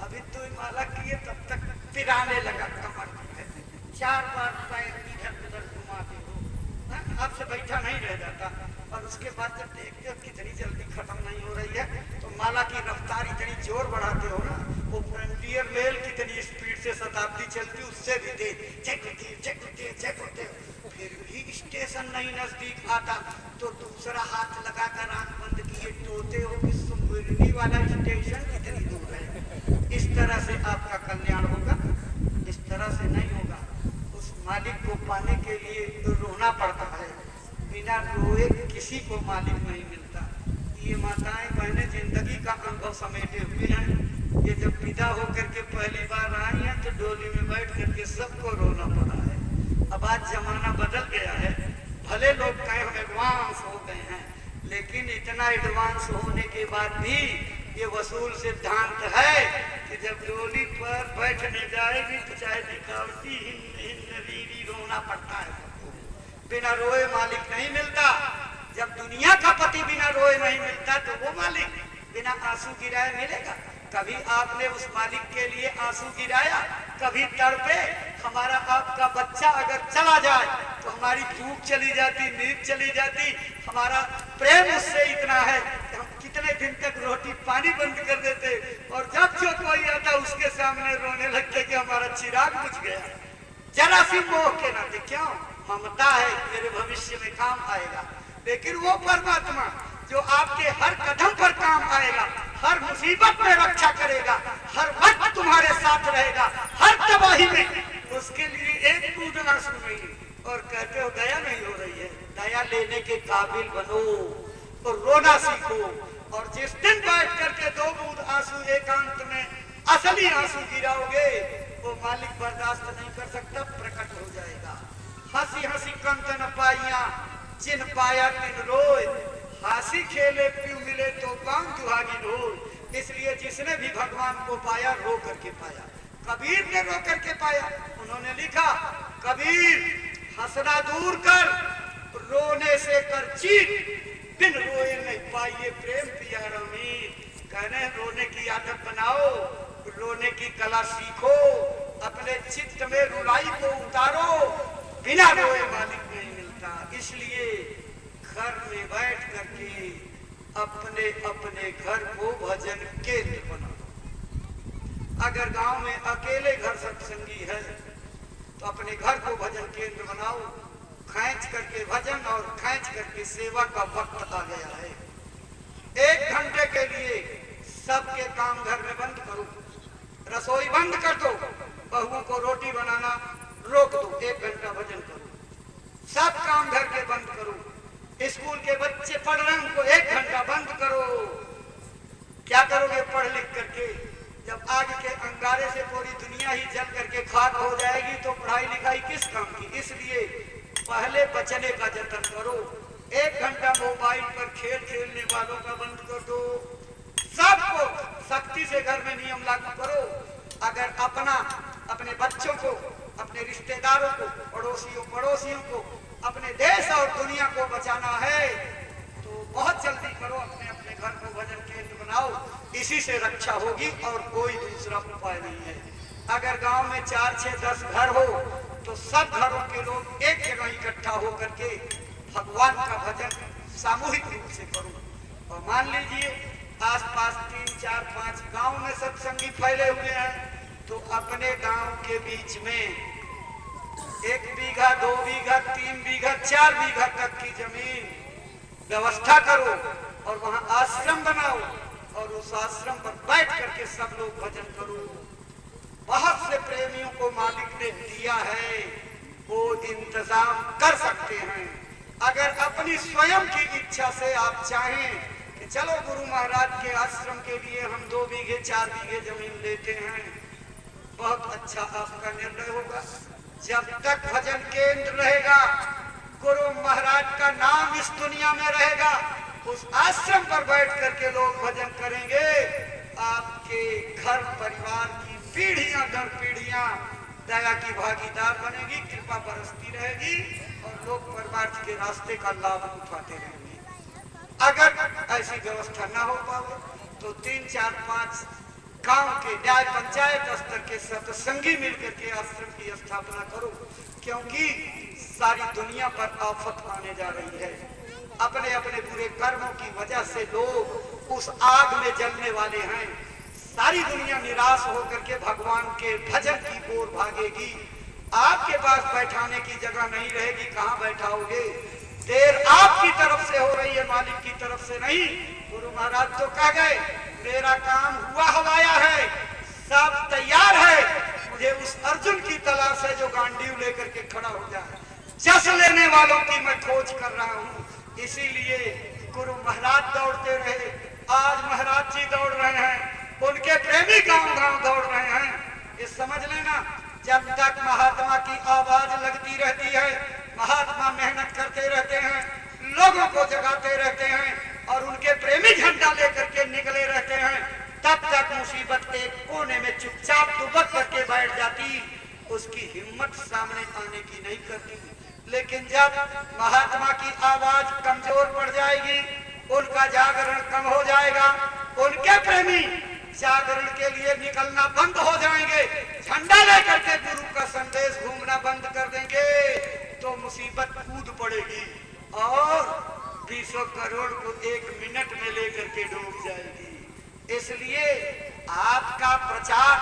अभी तो माला किए तब तक पिराने लगा कमर में, 4 बार पैर इधर उधर घुमाते हो, आपसे बैठा नहीं रह जाता। और उसके बाद जब देखते हो कितनी जल्दी खत्म नहीं हो रही है, तो माला की रफ्तार इतनी जोर बढ़ाते हो ना, वो फ्रंटियर मेल कितनी स्पीड से शताब्दी चलती, उससे भी तेज। फिर भी स्टेशन नहीं नजदीक आता तो दूसरा हाथ लगाकर आंख बंद किए टोते हो कि सुमुरनी वाला स्टेशन कितनी दूर है। इस तरह से आपका कल्याण होगा, इस तरह से नहीं होगा। उस मालिक को पाने के लिए रोना पड़ता है, बिना रोए किसी को मालिक नहीं मिलता। ये माताएं बहनें जिंदगी का अनुभव समेटे हुए हैं। ये जब विदा होकर के पहली बार आई हैं तो डोली में बैठ करके सबको रोना पड़ा है। अब आज जमाना बदल गया है, भले लोग कहें हम एडवांस हो गए हैं, लेकिन इतना एडवांस होने के बाद भी ये वसूल सिद्धांत है कि जब डोली पर बैठने जाएगी तो चाहे दिखावटी हिन्नरीरी रोना पड़ता है। बिना रोए मालिक नहीं मिलता। जब दुनिया का पति बिना रोए नहीं मिलता तो वो मालिक बिना आंसू गिराए मिलेगा? कभी आपने उस मालिक के लिए आंसू गिराया? कभी तड़पे? हमारा आपका बच्चा अगर चला जाए तो हमारी भूख चली जाती, नींद चली जाती। हमारा प्रेम उससे इतना है कि हम कितने दिन तक रोटी पानी बंद कर देते, और जब जो कोई आता उसके सामने रोने लगते कि हमारा चिराग बुझ गया। जरा सी मोह के नाते, क्यों? ममता है, मेरे भविष्य में काम आएगा। लेकिन वो परमात्मा जो आपके हर कदम पर काम आएगा, हर मुसीबत में रक्षा करेगा, हर वक्त तुम्हारे साथ रहेगा, हर तबाही में, उसके लिए एक बूंद आंसू नहीं। और कहते हो दया नहीं हो रही है, दया लेने के काबिल बनो और रोना सीखो। और जिस दिन बैठ करके 2 बूंद आंसू एकांत में असली आंसू गिराओगे, वो मालिक बर्दाश्त नहीं कर सकता, प्रकट हो जाएगा। हंसी हंसी कंत न पाइया, जिन पाया तिन रोए, हंसी खेले प्यू मिले तो कौन दुहागिन हो। इसलिए जिसने भी भगवान को पाया रो करके पाया। कबीर ने रो करके पाया। उन्होंने लिखा, कबीर हंसना दूर कर, रोने से कर चीट, बिन रोए नहीं पाइए प्रेम पियारा मीत। कहने रोने की आदत बनाओ, रोने की कला सीखो, अपने चित्त में रुलाई को उतारो। बिना रोए मालिक नहीं मिलता। इसलिए घर में बैठ करके अपने अपने घर को भजन केंद्र बनाओ। अगर गांव में अकेले घर सत्संगी है तो अपने घर को भजन केंद्र बनाओ। खींच करके भजन और खींच करके सेवा का वक्त आ गया है। 1 घंटे के लिए सबके काम घर में बंद करो, रसोई बंद कर दो, बहुओं को रोटी बनाना रोक दो, 1 घंटा भजन करो। सब काम घर के बंद करो। स्कूल के बच्चे पढ़ रहे हैं, उनको 1 घंटा बंद करो। क्या करोगे पढ़ लिख करके? जब आग के अंगारे से पूरी दुनिया ही जल करके खाक हो जाएगी तो पढ़ाई लिखाई किस काम की? इसलिए पहले बचने का जतन करो। 1 घंटा मोबाइल पर खेल खेलने वालों का बंद कर दो। सबको सख्ती से घर में नियम लागू करो। अगर अपने बच्चों को, अपने रिश्तेदारों को, पड़ोसियों को, अपने देश और दुनिया को बचाना है तो बहुत जल्दी करो, अपने अपने घर को भजन केंद्र बनाओ। इसी से रक्षा होगी और कोई दूसरा उपाय नहीं है। अगर गांव में 4, 6, 10 घर हो तो सब घरों के लोग एक जगह इकट्ठा होकर के भगवान का भजन सामूहिक रूप से करो। और मान लीजिए आसपास 3, 4, 5 गांव में सत्संगी फैले हुए हैं तो अपने गांव के बीच में 1 बीघा, 2 बीघा, 3 बीघा, 4 बीघा तक की जमीन व्यवस्था करो और वहां आश्रम बनाओ और उस आश्रम पर बैठ करके सब लोग भजन करो। बहुत से प्रेमियों को मालिक ने दिया है, वो इंतजाम कर सकते हैं। अगर अपनी स्वयं की इच्छा से आप चाहें कि चलो गुरु महाराज के आश्रम के लिए हम 2 बीघे 4 बीघे जमीन लेते हैं, बहुत अच्छा आपका निर्णय होगा। जब तक भजन केंद्र रहेगा, गुरु महाराज का नाम इस दुनिया में रहेगा, उस आश्रम पर बैठ करके लोग भजन करेंगे। आपके घर परिवार की पीढ़ियां दर पीढ़ियां दया की भागीदार बनेगी, कृपा बरसती रहेगी और लोग परमार्थ के रास्ते का लाभ उठाते रहेंगे। अगर ऐसी व्यवस्था ना हो पावे तो 3, 4, 5 गांव के न्याय पंचायत स्तर के सत्संगी मिलकर के आश्रम की स्थापना करो, क्योंकि सारी दुनिया पर आफत आने जा रही है। अपने अपने बुरे कर्मों की वजह से लोग उस आग में जलने वाले हैं। सारी दुनिया निराश होकर के भगवान के भजन की ओर भागेगी। आपके पास बैठाने की जगह नहीं रहेगी, कहाँ बैठाओगे? देर आपकी तरफ से हो रही है, मालिक की तरफ से नहीं। गुरु महाराज तो कह गए, मेरा काम हुआ हवाया है, सब तैयार है, मुझे उस अर्जुन की तलाश है जो गांडीव लेकर के खड़ा हो जाए। जस लेने वालों की मैं खोज कर रहा हूँ। इसीलिए गुरु महाराज दौड़ते रहे, आज महाराज जी दौड़ रहे हैं, उनके प्रेमी गांव गांव दौड़ रहे हैं। ये समझ लेना, जब तक महात्मा की आवाज लगती रहती है, महात्मा मेहनत करते रहते हैं, लोगों को जगाते रहते हैं और उनके प्रेमी झंडा लेकर के निकले रहते हैं, तब तक मुसीबत के कोने में चुपचाप दुबक करके बैठ जाती, उसकी हिम्मत सामने आने की नहीं करती। लेकिन जब महात्मा की आवाज कमजोर पड़ जाएगी, उनका जागरण कम हो जाएगा, उनके प्रेमी जागरण के लिए निकलना बंद हो जाएंगे, झंडा लेकर के गुरु का संदेश घूमना बंद कर देंगे, तो मुसीबत कूद पड़ेगी और 20 करोड़ को 1 मिनट में लेकर के डूब जाएगी। इसलिए आपका प्रचार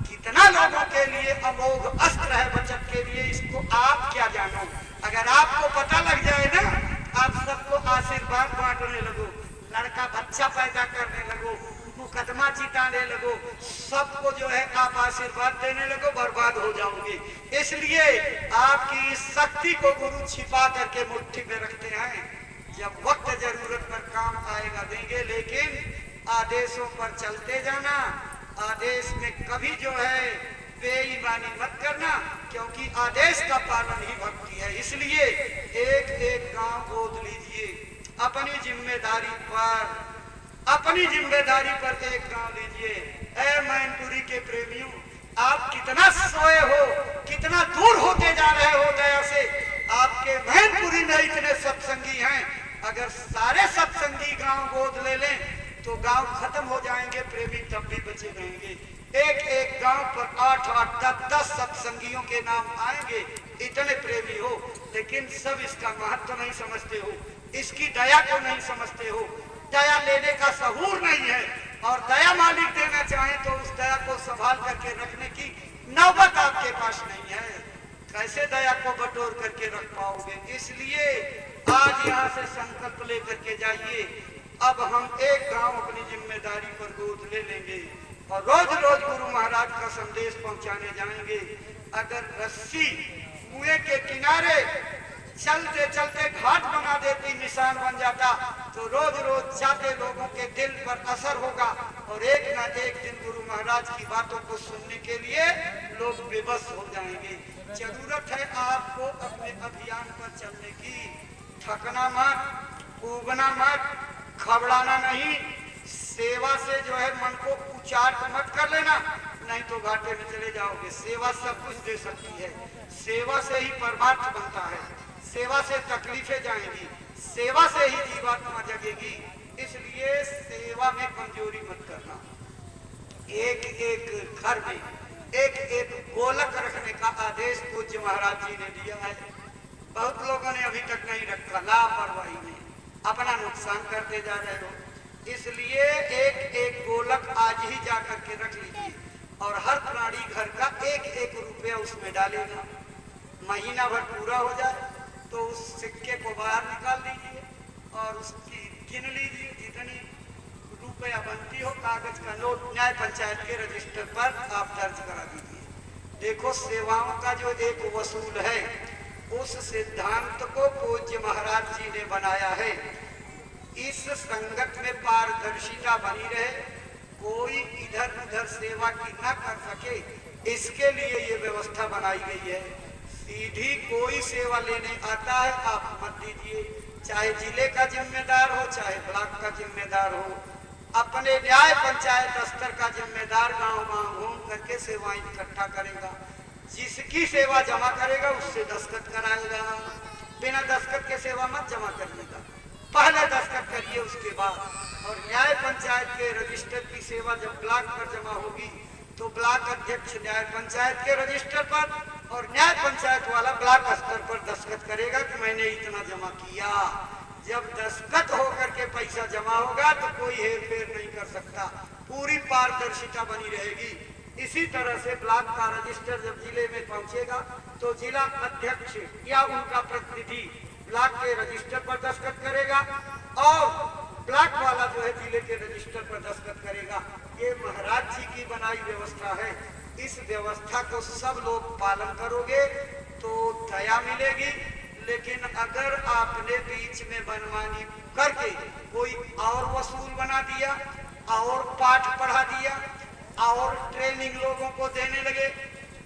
कितना लोगों के लिए अमोघ अस्त्र है बचत के लिए, इसको आप क्या जानो। अगर आपको पता लग जाए ना, आप सबको आशीर्वाद बांटने लगो, लड़का बच्चा पैदा करने लगो, मुकदमा जिताने लगो, सबको जो है आप आशीर्वाद देने लगो, बर्बाद हो जाओगे। इसलिए आपकी इस शक्ति को गुरु छिपा करके मुट्ठी में रखते हैं। जब वक्त जरूरत पर काम आएगा देंगे, लेकिन आदेशों पर चलते जाना। आदेश में कभी जो है बेईमानी मत करना, क्योंकि आदेश का पालन ही भक्ति है। इसलिए एक एक गांव गोद लीजिए, अपनी जिम्मेदारी पर एक गांव लीजिए। ऐ मैनपुरी के प्रेमियों, आप कितना सोए हो, कितना दूर होते जा रहे हो दया से। आपके मैनपुरी में इतने सत्संगी हैं, अगर सारे सत्संगी गांव गोद ले लें तो गांव खत्म हो जाएंगे, प्रेमी तब भी बचे रहेंगे। एक एक गांव पर 8-8, 10-10 सत्संगियों के नाम आएंगे, इतने प्रेमी हो, लेकिन सब इसका महत्व नहीं समझते हो, इसकी दया को नहीं समझते हो, दया लेने का सहूर नहीं है, और दया मालिक देना चाहे तो उस दया को संभाल करके रखने की नौबत आपके पास नहीं है। कैसे दया को बटोर करके रख पाओगे? इसलिए आज यहाँ से संकल्प लेकर के जाइए, अब हम एक गांव अपनी जिम्मेदारी पर गोद ले लेंगे और रोज रोज गुरु महाराज का संदेश पहुंचाने जाएंगे। अगर रस्सी कुएं के किनारे चलते चलते घाट बना देती, निशान बन जाता, तो रोज रोज जाते लोगों के दिल पर असर होगा और एक न एक दिन गुरु महाराज की बातों को सुनने के लिए लोग बेबस हो जाएंगे। जरूरत है आपको अपने अभियान पर चलने की। थकना मत, ऊबना मत, घबराना नहीं। सेवा से जो है मन को उचाट मत कर लेना, नहीं तो घाटे में चले जाओगे। सेवा सब कुछ दे सकती है, सेवा से ही परमार्थ बनता है, सेवा से तकलीफें जाएंगी, सेवा से ही जीवात्मा जगेगी। इसलिए सेवा में कमजोरी मत करना। एक एक घर में एक एक गोलक रखने का आदेश पूज्य महाराज जी ने दिया है। बहुत लोगों ने अभी तक नहीं रखा, लापरवाही में अपना नुकसान करते जा रहे हो। इसलिए एक एक गोलक आज ही जा करके रख लीजिए और हर प्राणी घर का एक एक रुपया उसमें डालेगा। महीना भर पूरा हो जाए तो उस सिक्के को बाहर निकाल लीजिए और उसकी गिन लीजिए, जितनी रुपया बनती हो कागज का नोट न्याय पंचायत के रजिस्टर पर आप दर्ज करा दीजिए। देखो, सेवाओं का जो एक वसूल है, उस सिद्धांत को पूज्य महाराज जी ने बनाया है। इस संगत में पारदर्शिता बनी रहे, कोई इधर उधर सेवा की न कर सके, इसके लिए ये व्यवस्था बनाई गई है। सीधी कोई सेवा लेने आता है आप मत दीजिए, चाहे जिले का जिम्मेदार हो, चाहे ब्लॉक का जिम्मेदार हो, अपने न्याय पंचायत स्तर का जिम्मेदार गांव गांव घूम करके सेवाएं इकट्ठा करेगा। जिसकी सेवा जमा करेगा उससे दस्तखत कराएगा, बिना दस्तखत के सेवा मत जमा करिएगा। पहले दस्तखत करिए उसके बाद। और न्याय पंचायत के रजिस्टर की सेवा जब ब्लॉक पर जमा होगी तो ब्लॉक अध्यक्ष न्याय पंचायत के रजिस्टर पर और न्याय पंचायत वाला ब्लॉक स्तर पर दस्तखत करेगा कि मैंने इतना जमा किया। जब दस्तखत होकर के पैसा जमा होगा तो कोई हेर फेर नहीं कर सकता, पूरी पारदर्शिता बनी रहेगी। इसी तरह से ब्लॉक का रजिस्टर जब जिले में पहुंचेगा तो जिला अध्यक्ष या उनका प्रतिनिधि ब्लॉक के रजिस्टर पर दस्तखत करेगा और ब्लॉक वाला जो है जिले के रजिस्टर पर दस्तखत करेगा। ये महाराज जी की बनाई व्यवस्था है। इस व्यवस्था को सब लोग पालन करोगे तो दया मिलेगी। लेकिन अगर आपने बीच में मनमानी करके कोई और वसूल बना दिया और पाठ पढ़ा दिया और ट्रेनिंग लोगों को देने लगे,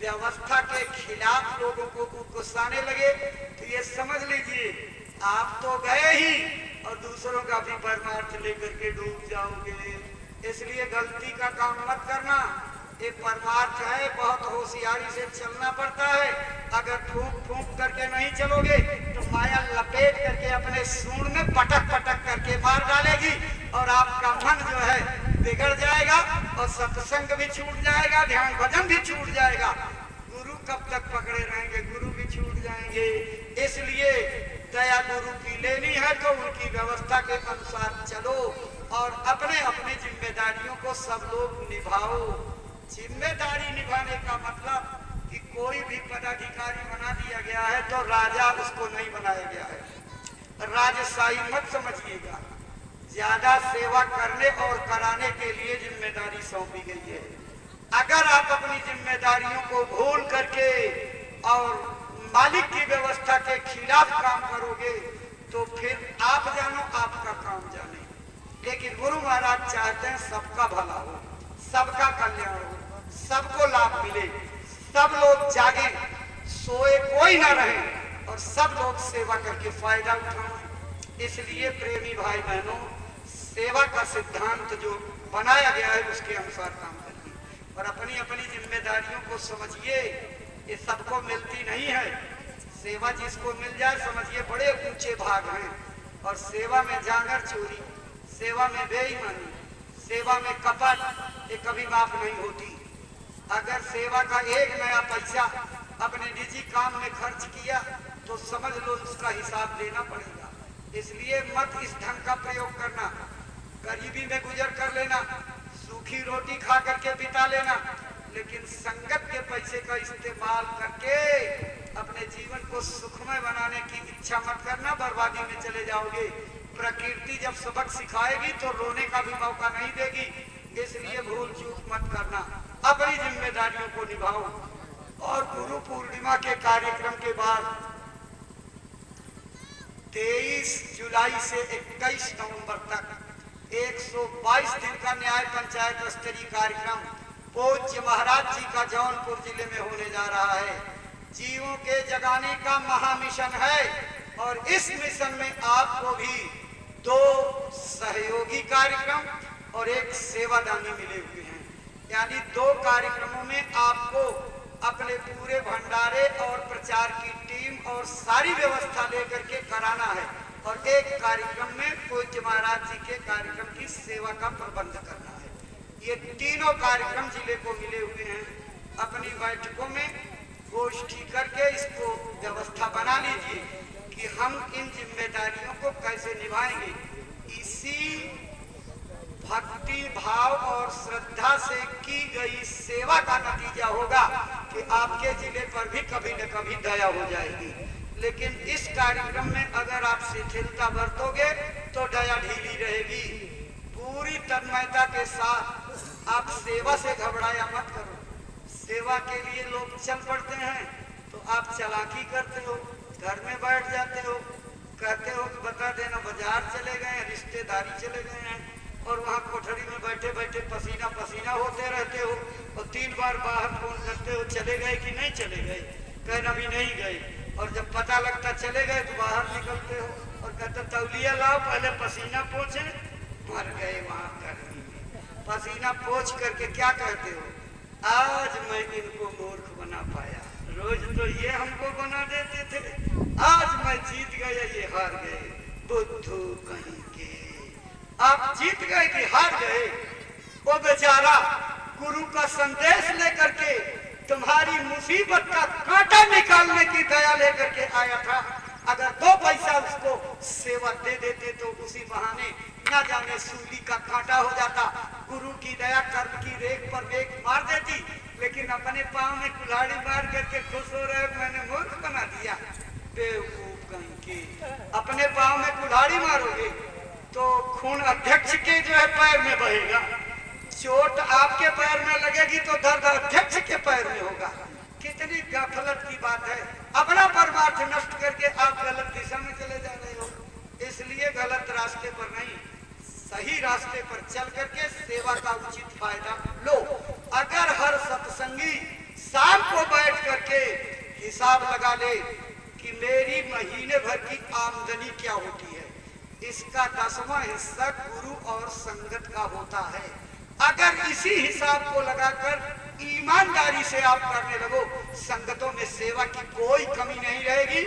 व्यवस्था के खिलाफ लोगों को गुस्साने लगे, तो ये समझ लीजिए आप तो गए ही और दूसरों का भी परमार्थ लेकर के डूब जाओगे। इसलिए गलती का काम मत करना। ये परमार्थ है, बहुत होशियारी से चलना पड़ता है। अगर फूंक फूंक करके नहीं चलोगे तो माया लपेट करके अपने सूंड में पटक पटक करके मार डालेगी और आपका मन जो है बिगड़ जाएगा और सत्संग भी छूट जाएगा, ध्यान भजन भी छूट जाएगा। गुरु कब तक पकड़े रहेंगे, गुरु भी छूट जाएंगे। इसलिए दया गुरु की लेनी है तो उनकी व्यवस्था के अनुसार चलो और अपने अपने जिम्मेदारियों को सब लोग निभाओ। जिम्मेदारी निभाने का मतलब कि कोई भी पदाधिकारी बना दिया गया है तो राजा उसको नहीं बनाया गया है। राजशाही मत समझिएगा। ज्यादा सेवा करने और कराने के लिए जिम्मेदारी सौंपी गई है। अगर आप अपनी जिम्मेदारियों को भूल करके और मालिक की व्यवस्था के खिलाफ काम करोगे तो फिर आप जानो, आपका काम जाने। लेकिन गुरु महाराज चाहते हैं सबका भला हो, सबका कल्याण हो, सबको लाभ मिले, सब लोग जागे, सोए कोई ना रहे और सब लोग सेवा करके फायदा उठाएं। इसलिए प्रेमी भाई बहनों, सेवा का सिद्धांत जो बनाया गया है उसके अनुसार काम करिए और अपनी अपनी जिम्मेदारियों को समझिए। ये सबको मिलती नहीं है। सेवा जिसको मिल जाए समझिए बड़े ऊंचे भाग हैं। और सेवा में जांगर चोरी, सेवा में बेईमानी, सेवा में कपट, ये कभी माफ नहीं होती। अगर सेवा का एक नया पैसा अपने निजी काम में खर्च किया तो समझ लो उसका हिसाब देना पड़ेगा। इसलिए मत इस ढंग का प्रयोग करना। गरीबी में गुजर कर लेना, सूखी रोटी खा करके बिता लेना, लेकिन संगत के पैसे का इस्तेमाल करके अपने जीवन को सुखमय बनाने की इच्छा मत करना, बर्बादी में चले जाओगे। प्रकृति जब सबक सिखाएगी तो रोने का भी मौका नहीं देगी। इसलिए भूल चूक मत करना, अपनी जिम्मेदारियों को निभाओ। और गुरु पूर्णिमा के कार्यक्रम के बाद 23 जुलाई से 21 नवंबर तक 122 दिन का न्याय पंचायत स्तरीय कार्यक्रम पूज्य महाराज जी का जौनपुर जिले में होने जा रहा है। जीवों के जगाने का महामिशन है और इस मिशन में आपको भी 2 सहयोगी कार्यक्रम और 1 सेवादानी मिले हुए हैं। यानी 2 कार्यक्रमों में आपको अपने पूरे भंडारे और प्रचार की टीम और सारी व्यवस्था लेकर के कराना है और 1 कार्यक्रम में पूज्य महाराज जी के कार्यक्रम की सेवा का प्रबंध करना है। ये तीनों कार्यक्रम जिले को मिले हुए हैं। अपनी बैठकों में गोष्ठी करके इसको व्यवस्था बना लीजिए कि हम इन जिम्मेदारियों को कैसे निभाएंगे। इसी भक्ति भाव और श्रद्धा से की गई सेवा का नतीजा होगा कि आपके जिले पर भी कभी न कभी दया हो जाएगी। लेकिन इस कार्यक्रम में अगर आप शिथिलता बरतोगे तो दया ढीली रहेगी। पूरी तन्मयता के साथ आप सेवा से घबराया मत करो। सेवा के लिए लोग चल पड़ते हैं तो आप चालाकी करते हो, घर में बैठ जाते हो, कहते हो कि बता देना बाजार चले गए, रिश्तेदारी चले गए हैं और वहाँ कोठरी में बैठे बैठे पसीना पसीना होते रहते हो और 3 बार बाहर फोन करते हो चले गए कि नहीं चले गए, कहना भी नहीं गए। और जब पता लगता चले गए तो बाहर निकलते हो और कहते तौलिया लाओ, पहले पसीना पोंछे। मर गए वहाँ गर्मी में। पसीना पोंछ करके क्या कहते हो, आज मैं इनको मूर्ख बना पाया। रोज तो ये हमको बना देते थे, आज मैं जीत गया, ये हार गए। बुद्धू कहीं के। आप जीत गए कि हार गए? वो बेचारा गुरु का संदेश लेकर के तुम्हारी मुसीबत का कांटा निकालने की दया लेकर के आया था। अगर 2 पैसा उसको सेवा दे देते तो उसी बहाने न जाने सूली का कांटा हो जाता। गुरु की दया कर्म की रेख पर रेख मार देती, लेकिन अपने पांव में कुल्हाड़ी मार करके खुश हो रहे मैंने मूर्ख बना दिया। बेवकूफ कहीं के, अपने पांव में कुल्हाड़ी मारोगे तो खून अध्यक्ष के जो है पैर में बहेगा, चोट आपके पैर में लगेगी तो दर्द अध्यक्ष के पैर में होगा। कितनी गफलत की बात है। अपना परमार्थ नष्ट करके आप गलत दिशा में चले जा रहे हो। इसलिए गलत रास्ते पर नहीं, सही रास्ते पर चल करके सेवा का उचित फायदा लो। अगर हर सत्संगी शाम को बैठ करके हिसाब लगा ले कि मेरी महीने भर की आमदनी क्या होती है, इसका 10वां हिस्सा गुरु और संगत का होता है। अगर इसी हिसाब को लगाकर ईमानदारी से आप करने लगो, संगतों में सेवा की कोई कमी नहीं रहेगी,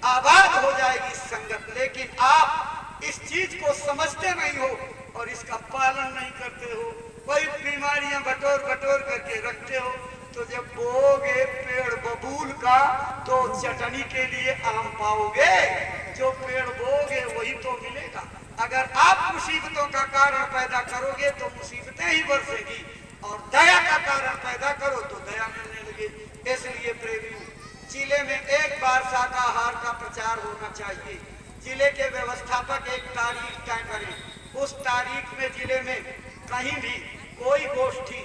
आबाद हो जाएगी संगत। लेकिन आप इस चीज को समझते नहीं हो और इसका पालन नहीं करते हो, कोई बीमारियां बटोर बटोर करके रखते हो, तो जब बोओगे पेड़ बबूल का तो चटनी के लिए आम पाओगे। जो पेड़ बोओगे वही तो मिलेगा। अगर आप मुसीबतों का कारण पैदा करोगे तो मुसीबतें ही बरसेगी, और दया का कारण पैदा करो तो दया मिलने लगे। इसलिए प्रेमियों, जिले में एक बार शाकाहार का प्रचार होना चाहिए। जिले के व्यवस्थापक एक तारीख तय करें, उस तारीख में जिले में कहीं भी कोई गोष्ठी,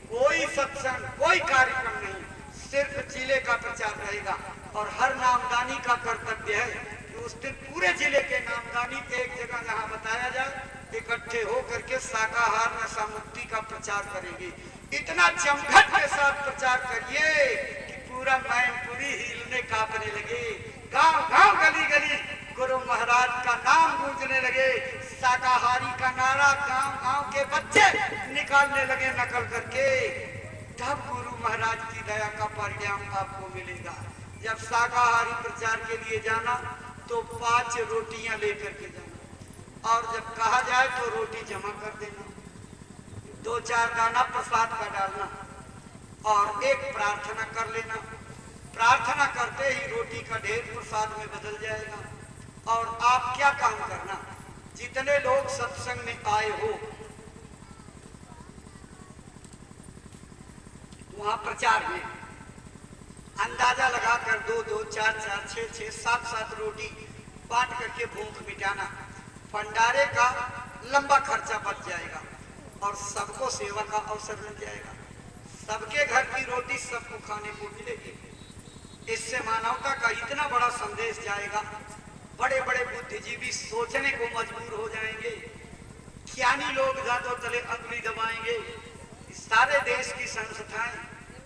कोई सत्संग, कोई कार्यक्रम नहीं, सिर्फ जिले का प्रचार रहेगा। और हर नामदानी का कर्तव्य है कि उस दिन पूरे जिले के नामदानी एक जगह जहाँ बताया जाए इकट्ठे हो करके शाकाहार नशा मुक्ति का प्रचार करेंगे। इतना जमघट के साथ प्रचार करिए कि पूरा मैनपुरी हिलने कांपने लगे, गांव गांव गली गली गुरु महाराज का नाम गूंजने लगे, शाकाहारी का नारा गांव गांव के बच्चे निकालने लगे नकल करके। तब गुरु महाराज की दया का परिणाम आपको मिलेगा। जब शाकाहारी प्रचार के लिए जाना तो 5 रोटियां लेकर के जाना, और जब कहा जाए तो रोटी जमा कर देना, 2-4 दाना प्रसाद का डालना और एक प्रार्थना कर लेना। प्रार्थना करते ही रोटी का ढेर प्रसाद में बदल जाएगा। और आप क्या काम करना, जितने लोग सत्संग में आए हो वहां प्रचार में अंदाजा लगाकर 2-2, 4-4, 6-6, 7-7 रोटी बांट करके भूख मिटाना। भंडारे का लंबा खर्चा बच जाएगा और सबको सेवा का अवसर मिल जाएगा। सबके घर की रोटी सबको खाने को मिलेगी। इससे मानवता का इतना बड़ा संदेश जाएगा, बड़े बड़े बुद्धिजीवी सोचने को मजबूर हो जाएंगे, ज्ञानी लोग दांतों तले अंगुली दबाएंगे। सारे देश की संस्थाएं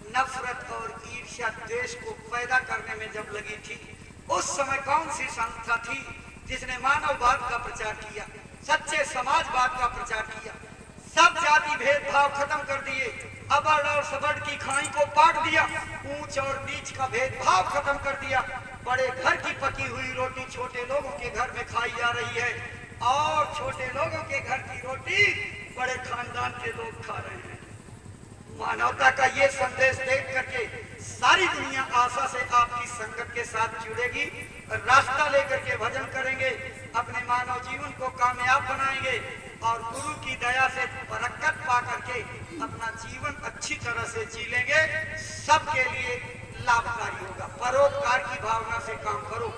नफरत और ईर्ष्या द्वेष को पैदा करने में जब लगी थी, उस समय कौन सी संस्था थी जिसने मानववाद का प्रचार किया, सच्चे समाजवाद का प्रचार किया, सब जाति भेदभाव खत्म कर दिए, अबड़ और सबड़ की खाई को पाट दिया, ऊंच और नीच का भेदभाव खत्म कर दिया। बड़े घर की पकी हुई रोटी छोटे लोगों के घर में खाई जा रही है और छोटे लोगों के घर की रोटी बड़े खानदान के लोग खा रहे हैं। मानवता का ये संदेश देख करके सारी दुनिया आशा से आपकी संगत के साथ जुड़ेगी, रास्ता लेकर के भजन करेंगे, अपने मानव जीवन को कामयाब बनाएंगे और गुरु की दया से बरकत पा करके अपना जीवन अच्छी तरह से जी लेंगे। सबके लिए लाभकारी होगा। परोपकार की भावना से काम करो।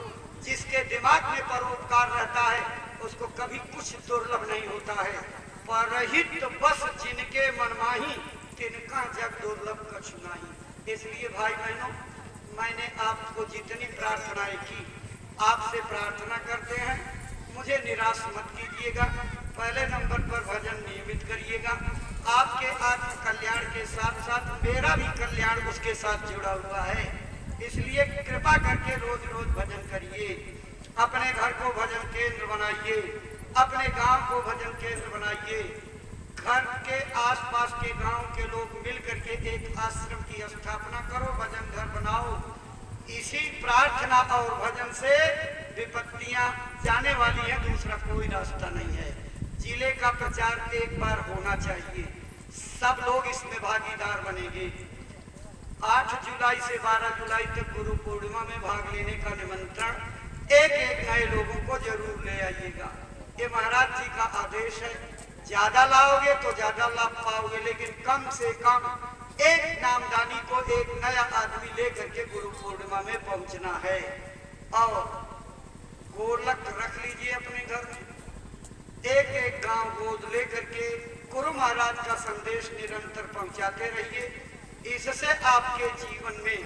जिसके दिमाग में परोपकार रहता है उसको कभी कुछ दुर्लभ नहीं होता है। परहित बस जिनके मनमाही, तिनका जग दुर्लभ कछु नहीं। इसलिए भाई बहनों, मैंने आपको जितनी प्रार्थनाएं की, आपसे प्रार्थना करते हैं, मुझे निराश मत कीजिएगा। पहले नंबर पर भजन नियमित करिएगा। आपके आत्म कल्याण के साथ साथ मेरा भी कल्याण उसके साथ जुड़ा हुआ है। इसलिए कृपा करके रोज रोज भजन करिए। अपने घर को भजन केंद्र बनाइए, अपने गांव को भजन केंद्र बनाइए। घर के आसपास के गांव के लोग मिल करके एक आश्रम की स्थापना करो, भजन घर बनाओ। इसी प्रार्थना और भजन से विपत्तियां जाने वाली हैं, दूसरा कोई रास्ता नहीं है। जिले का प्रचार एक बार होना चाहिए, सब लोग इसमें भागीदार बनेंगे। 8 जुलाई से 12 जुलाई तक गुरु पूर्णिमा में भाग लेने का निमंत्रण एक एक नए लोगों को जरूर ले आइएगा। ये महाराज जी का आदेश है। ज्यादा लाओगे तो ज्यादा लाभ पाओगे, लेकिन कम से कम एक नामदानी को एक नया आदमी लेकर के गुरु पूर्णिमा में पहुंचना है। और गोलक रख लीजिए अपने घर में, एक एक गांव गोद लेकर के गुरु महाराज का संदेश निरंतर पहुंचाते रहिए। इससे आपके जीवन में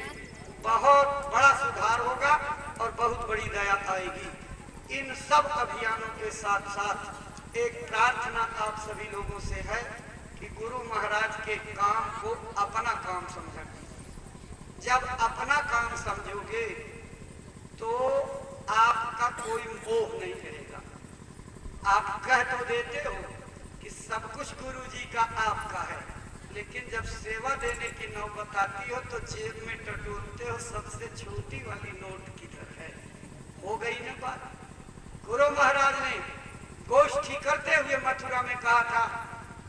बहुत बड़ा सुधार होगा और बहुत बड़ी दया आएगी। इन सब अभियानों के साथ साथ एक प्रार्थना आप सभी लोगों से है कि गुरु महाराज के काम को अपना काम समझा। जब अपना काम समझोगे तो आपका कोई मोह नहीं रहेगा। आप कह तो देते हो कि सब कुछ गुरु जी का आपका है, लेकिन जब सेवा देने की नौबत आती हो तो जेब में टटोलते हो सबसे छोटी वाली नोट किधर है। हो गई ना बात। गुरु महाराज ने गोष्ठी करते हुए मथुरा में कहा था,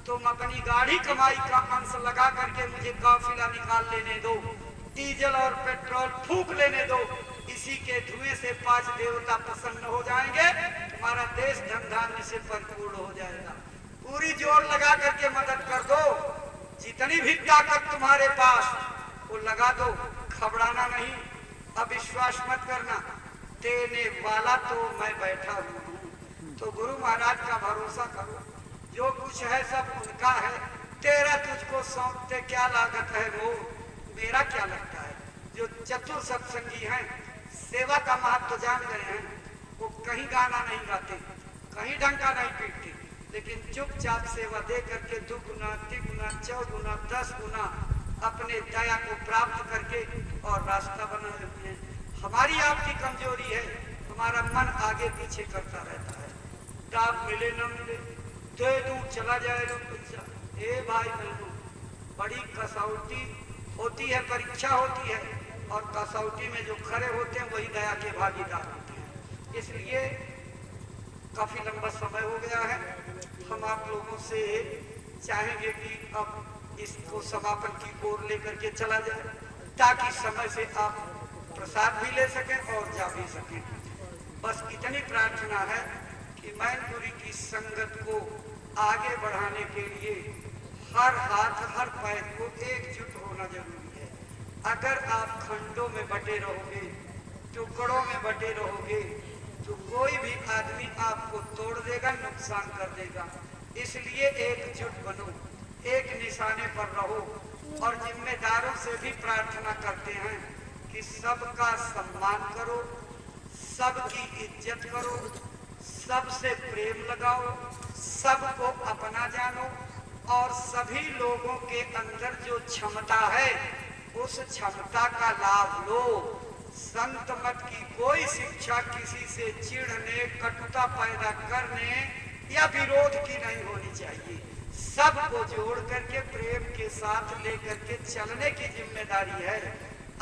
तुम अपनी गाड़ी कमाई का अंश लगा करके मुझे काफिला निकाल लेने दो, डीजल और पेट्रोल फूंक लेने दो, इसी के धुएं से 5 देवता प्रसन्न हो जाएंगे, तुम्हारा देश धन धान्य से परिपूर्ण हो जाएगा। पूरी जोर लगा करके मदद कर दो, जितनी भी ताकत तुम्हारे पास वो लगा दो, घबराना नहीं, अविश्वास मत करना, देने वाला तो मैं बैठा हूँ। तो गुरु महाराज का भरोसा करो, जो कुछ है सब उनका है, तेरा तुझको सौंपते क्या लागत है वो, मेरा क्या लगता है। जो चतुर सत्संगी हैं, सेवा का महत्व जान गए हैं, वो कहीं गाना नहीं गाते, कहीं डंका नहीं पीटते, लेकिन चुपचाप सेवा दे करके 2 गुना 3 गुना 4 गुना 10 गुना अपने दया को प्राप्त करके और रास्ता बना लेते हैं। हमारी आपकी कमजोरी है, हमारा मन आगे पीछे करता रहता है। डाक मिले न मिले, दे दूं चला जाएगा पैसा। ए भाई बहनों, बड़ी कसौटी होती है, परीक्षा होती है, और कसौटी में जो खड़े होते हैं वही दया के भागीदार होते हैं। इसलिए काफी लंबा समय हो गया है, हम आप लोगों से चाहेंगे कि अब इसको समापन की ओर लेकर के चला जाए, ताकि समय से आप प्रसाद भी ले सकें और जा भी सकें। बस इतनी प्रार्थना है कि मैनपुरी की संगत को आगे बढ़ाने के लिए हर हाथ हर पैर को एकजुट होना जरूरी है। अगर आप खंडों में बटे रहोगे, टुकड़ों में बटे रहोगे, तो कोई भी आदमी आपको तोड़ देगा, नुकसान कर देगा। इसलिए एकजुट बनो, एक निशाने पर रहो, और जिम्मेदारों से भी प्रार्थना करते हैं कि सबका सम्मान करो, सबकी इज्जत करो, सबसे प्रेम लगाओ, सबको अपना जानो, और सभी लोगों के अंदर जो क्षमता है उस क्षमता का लाभ लो। संत मत की कोई शिक्षा किसी से चिढ़ने, कटुता पैदा करने या विरोध की नहीं होनी चाहिए। सबको जोड़ करके प्रेम के साथ लेकर के चलने की जिम्मेदारी है।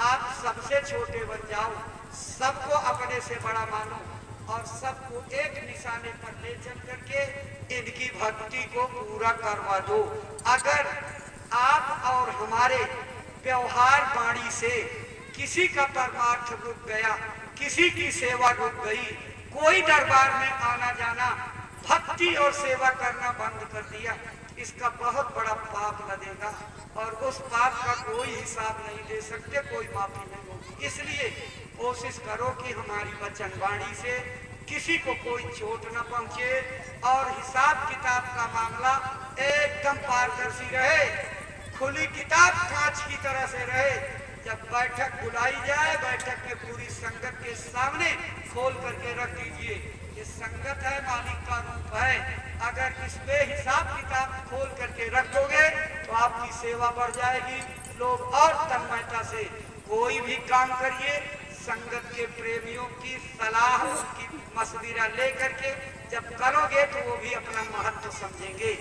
आप सबसे छोटे बन जाओ, सबको अपने से बड़ा मानो, और सबको एक निशाने पर ले चल करके इनकी भक्ति को पूरा करवा दो। अगर आप और हमारे व्यवहार वाणी से किसी का परमार्थ रुक गया, किसी की सेवा रुक गई, कोई दरबार में आना जाना, भक्ति और सेवा करना बंद कर दिया, इसका बहुत बड़ा पाप लगेगा, और उस पाप का कोई हिसाब नहीं दे सकते, कोई माफी नहीं होगी। इसलिए कोशिश करो कि हमारी वचन वाणी से किसी को कोई चोट न पहुंचे, और हिसाब किताब का मामला एकदम पारदर्शी रहे, खुली किताब कांच की तरह से रहे। जब बैठक बुलाई जाए, बैठक में पूरी संगत के सामने खोल करके रख दीजिए, ये संगत है, मालिक का रूप है। अगर इस पे हिसाब किताब खोल करके रख दोगे तो आपकी सेवा बढ़ जाएगी। लोग और तन्मयता से कोई भी काम करिए, संगत के प्रेमियों की सलाह, उनकी मशविरा लेकर के जब करोगे तो वो भी अपना महत्व समझेंगे,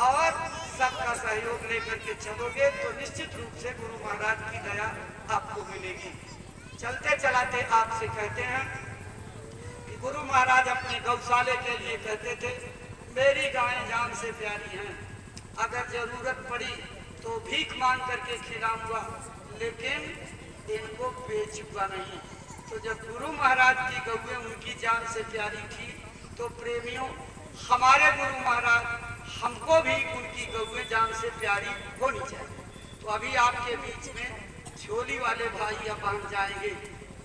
और सबका सहयोग लेकर के चलोगे तो निश्चित रूप से गुरु महाराज की दया आपको मिलेगी। चलते चलाते आपसे कहते हैं गुरु महाराज अपने गौशाले के लिए कहते थे, मेरी गायें जान से प्यारी हैं, अगर जरूरत पड़ी तो भीख मांग करके खिलाऊंगा, लेकिन इनको बेचूंगा नहीं। तो जब गुरु महाराज की गौएं उनकी जान से प्यारी थी, तो प्रेमियों, हमारे गुरु महाराज हमको भी उनकी गौएं जान से प्यारी होनी चाहिए। तो अभी आपके बीच में झोली वाले भाई अब बन जाएंगे।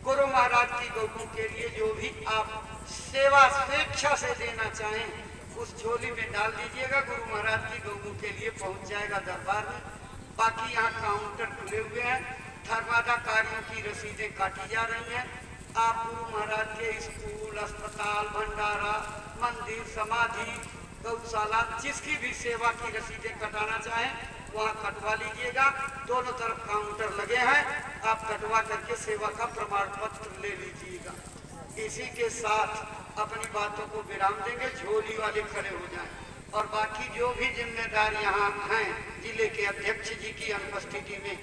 गुरु महाराज की गौओं के लिए जो भी आप सेवा स्वेच्छा से देना चाहें उस झोली में डाल दीजिएगा, गुरु महाराज की गौओं के लिए पहुंच जाएगा दरबार में। बाकी यहाँ काउंटर खुले हुए हैं, धर्मादा कार्यों की रसीदें काटी जा रही हैं। आप गुरु महाराज के स्कूल, अस्पताल, भंडारा, मंदिर, समाधि, गौशाला, जिसकी भी सेवा की रसीदें कटाना चाहें वहाँ कटवा लीजिएगा। दोनों तरफ काउंटर लगे हैं, आप कटवा करके सेवा का प्रमाण पत्र ले लीजिएगा। इसी के साथ अपनी बातों को विराम देंगे, झोली वाले खड़े हो जाएं और बाकी जो भी जिम्मेदार यहाँ हैं जिले के अध्यक्ष जी की अनुपस्थिति में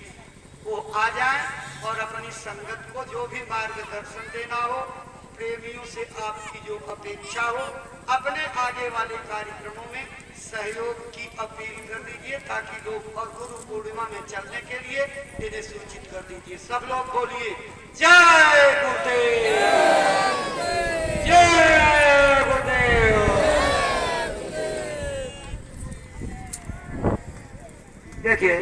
वो आ जाएं और अपनी संगत को जो भी मार्गदर्शन देना हो, प्रेमियों से आपकी जो अपेक्षा हो, अपने आगे वाले कार्यक्रमों में सहयोग की अपील कर दीजिए, ताकि लोग और गुरु पूर्णिमा में चलने के लिए इन्हें सूचित कर दीजिए। सब लोग बोलिए जय गुरुदेव, जय गुरुदेव। देखिए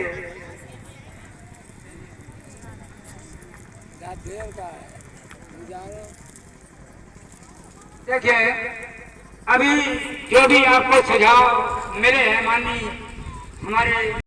देखिए अभी जो भी आपको सुझाव मिले हैं, माननीय हमारे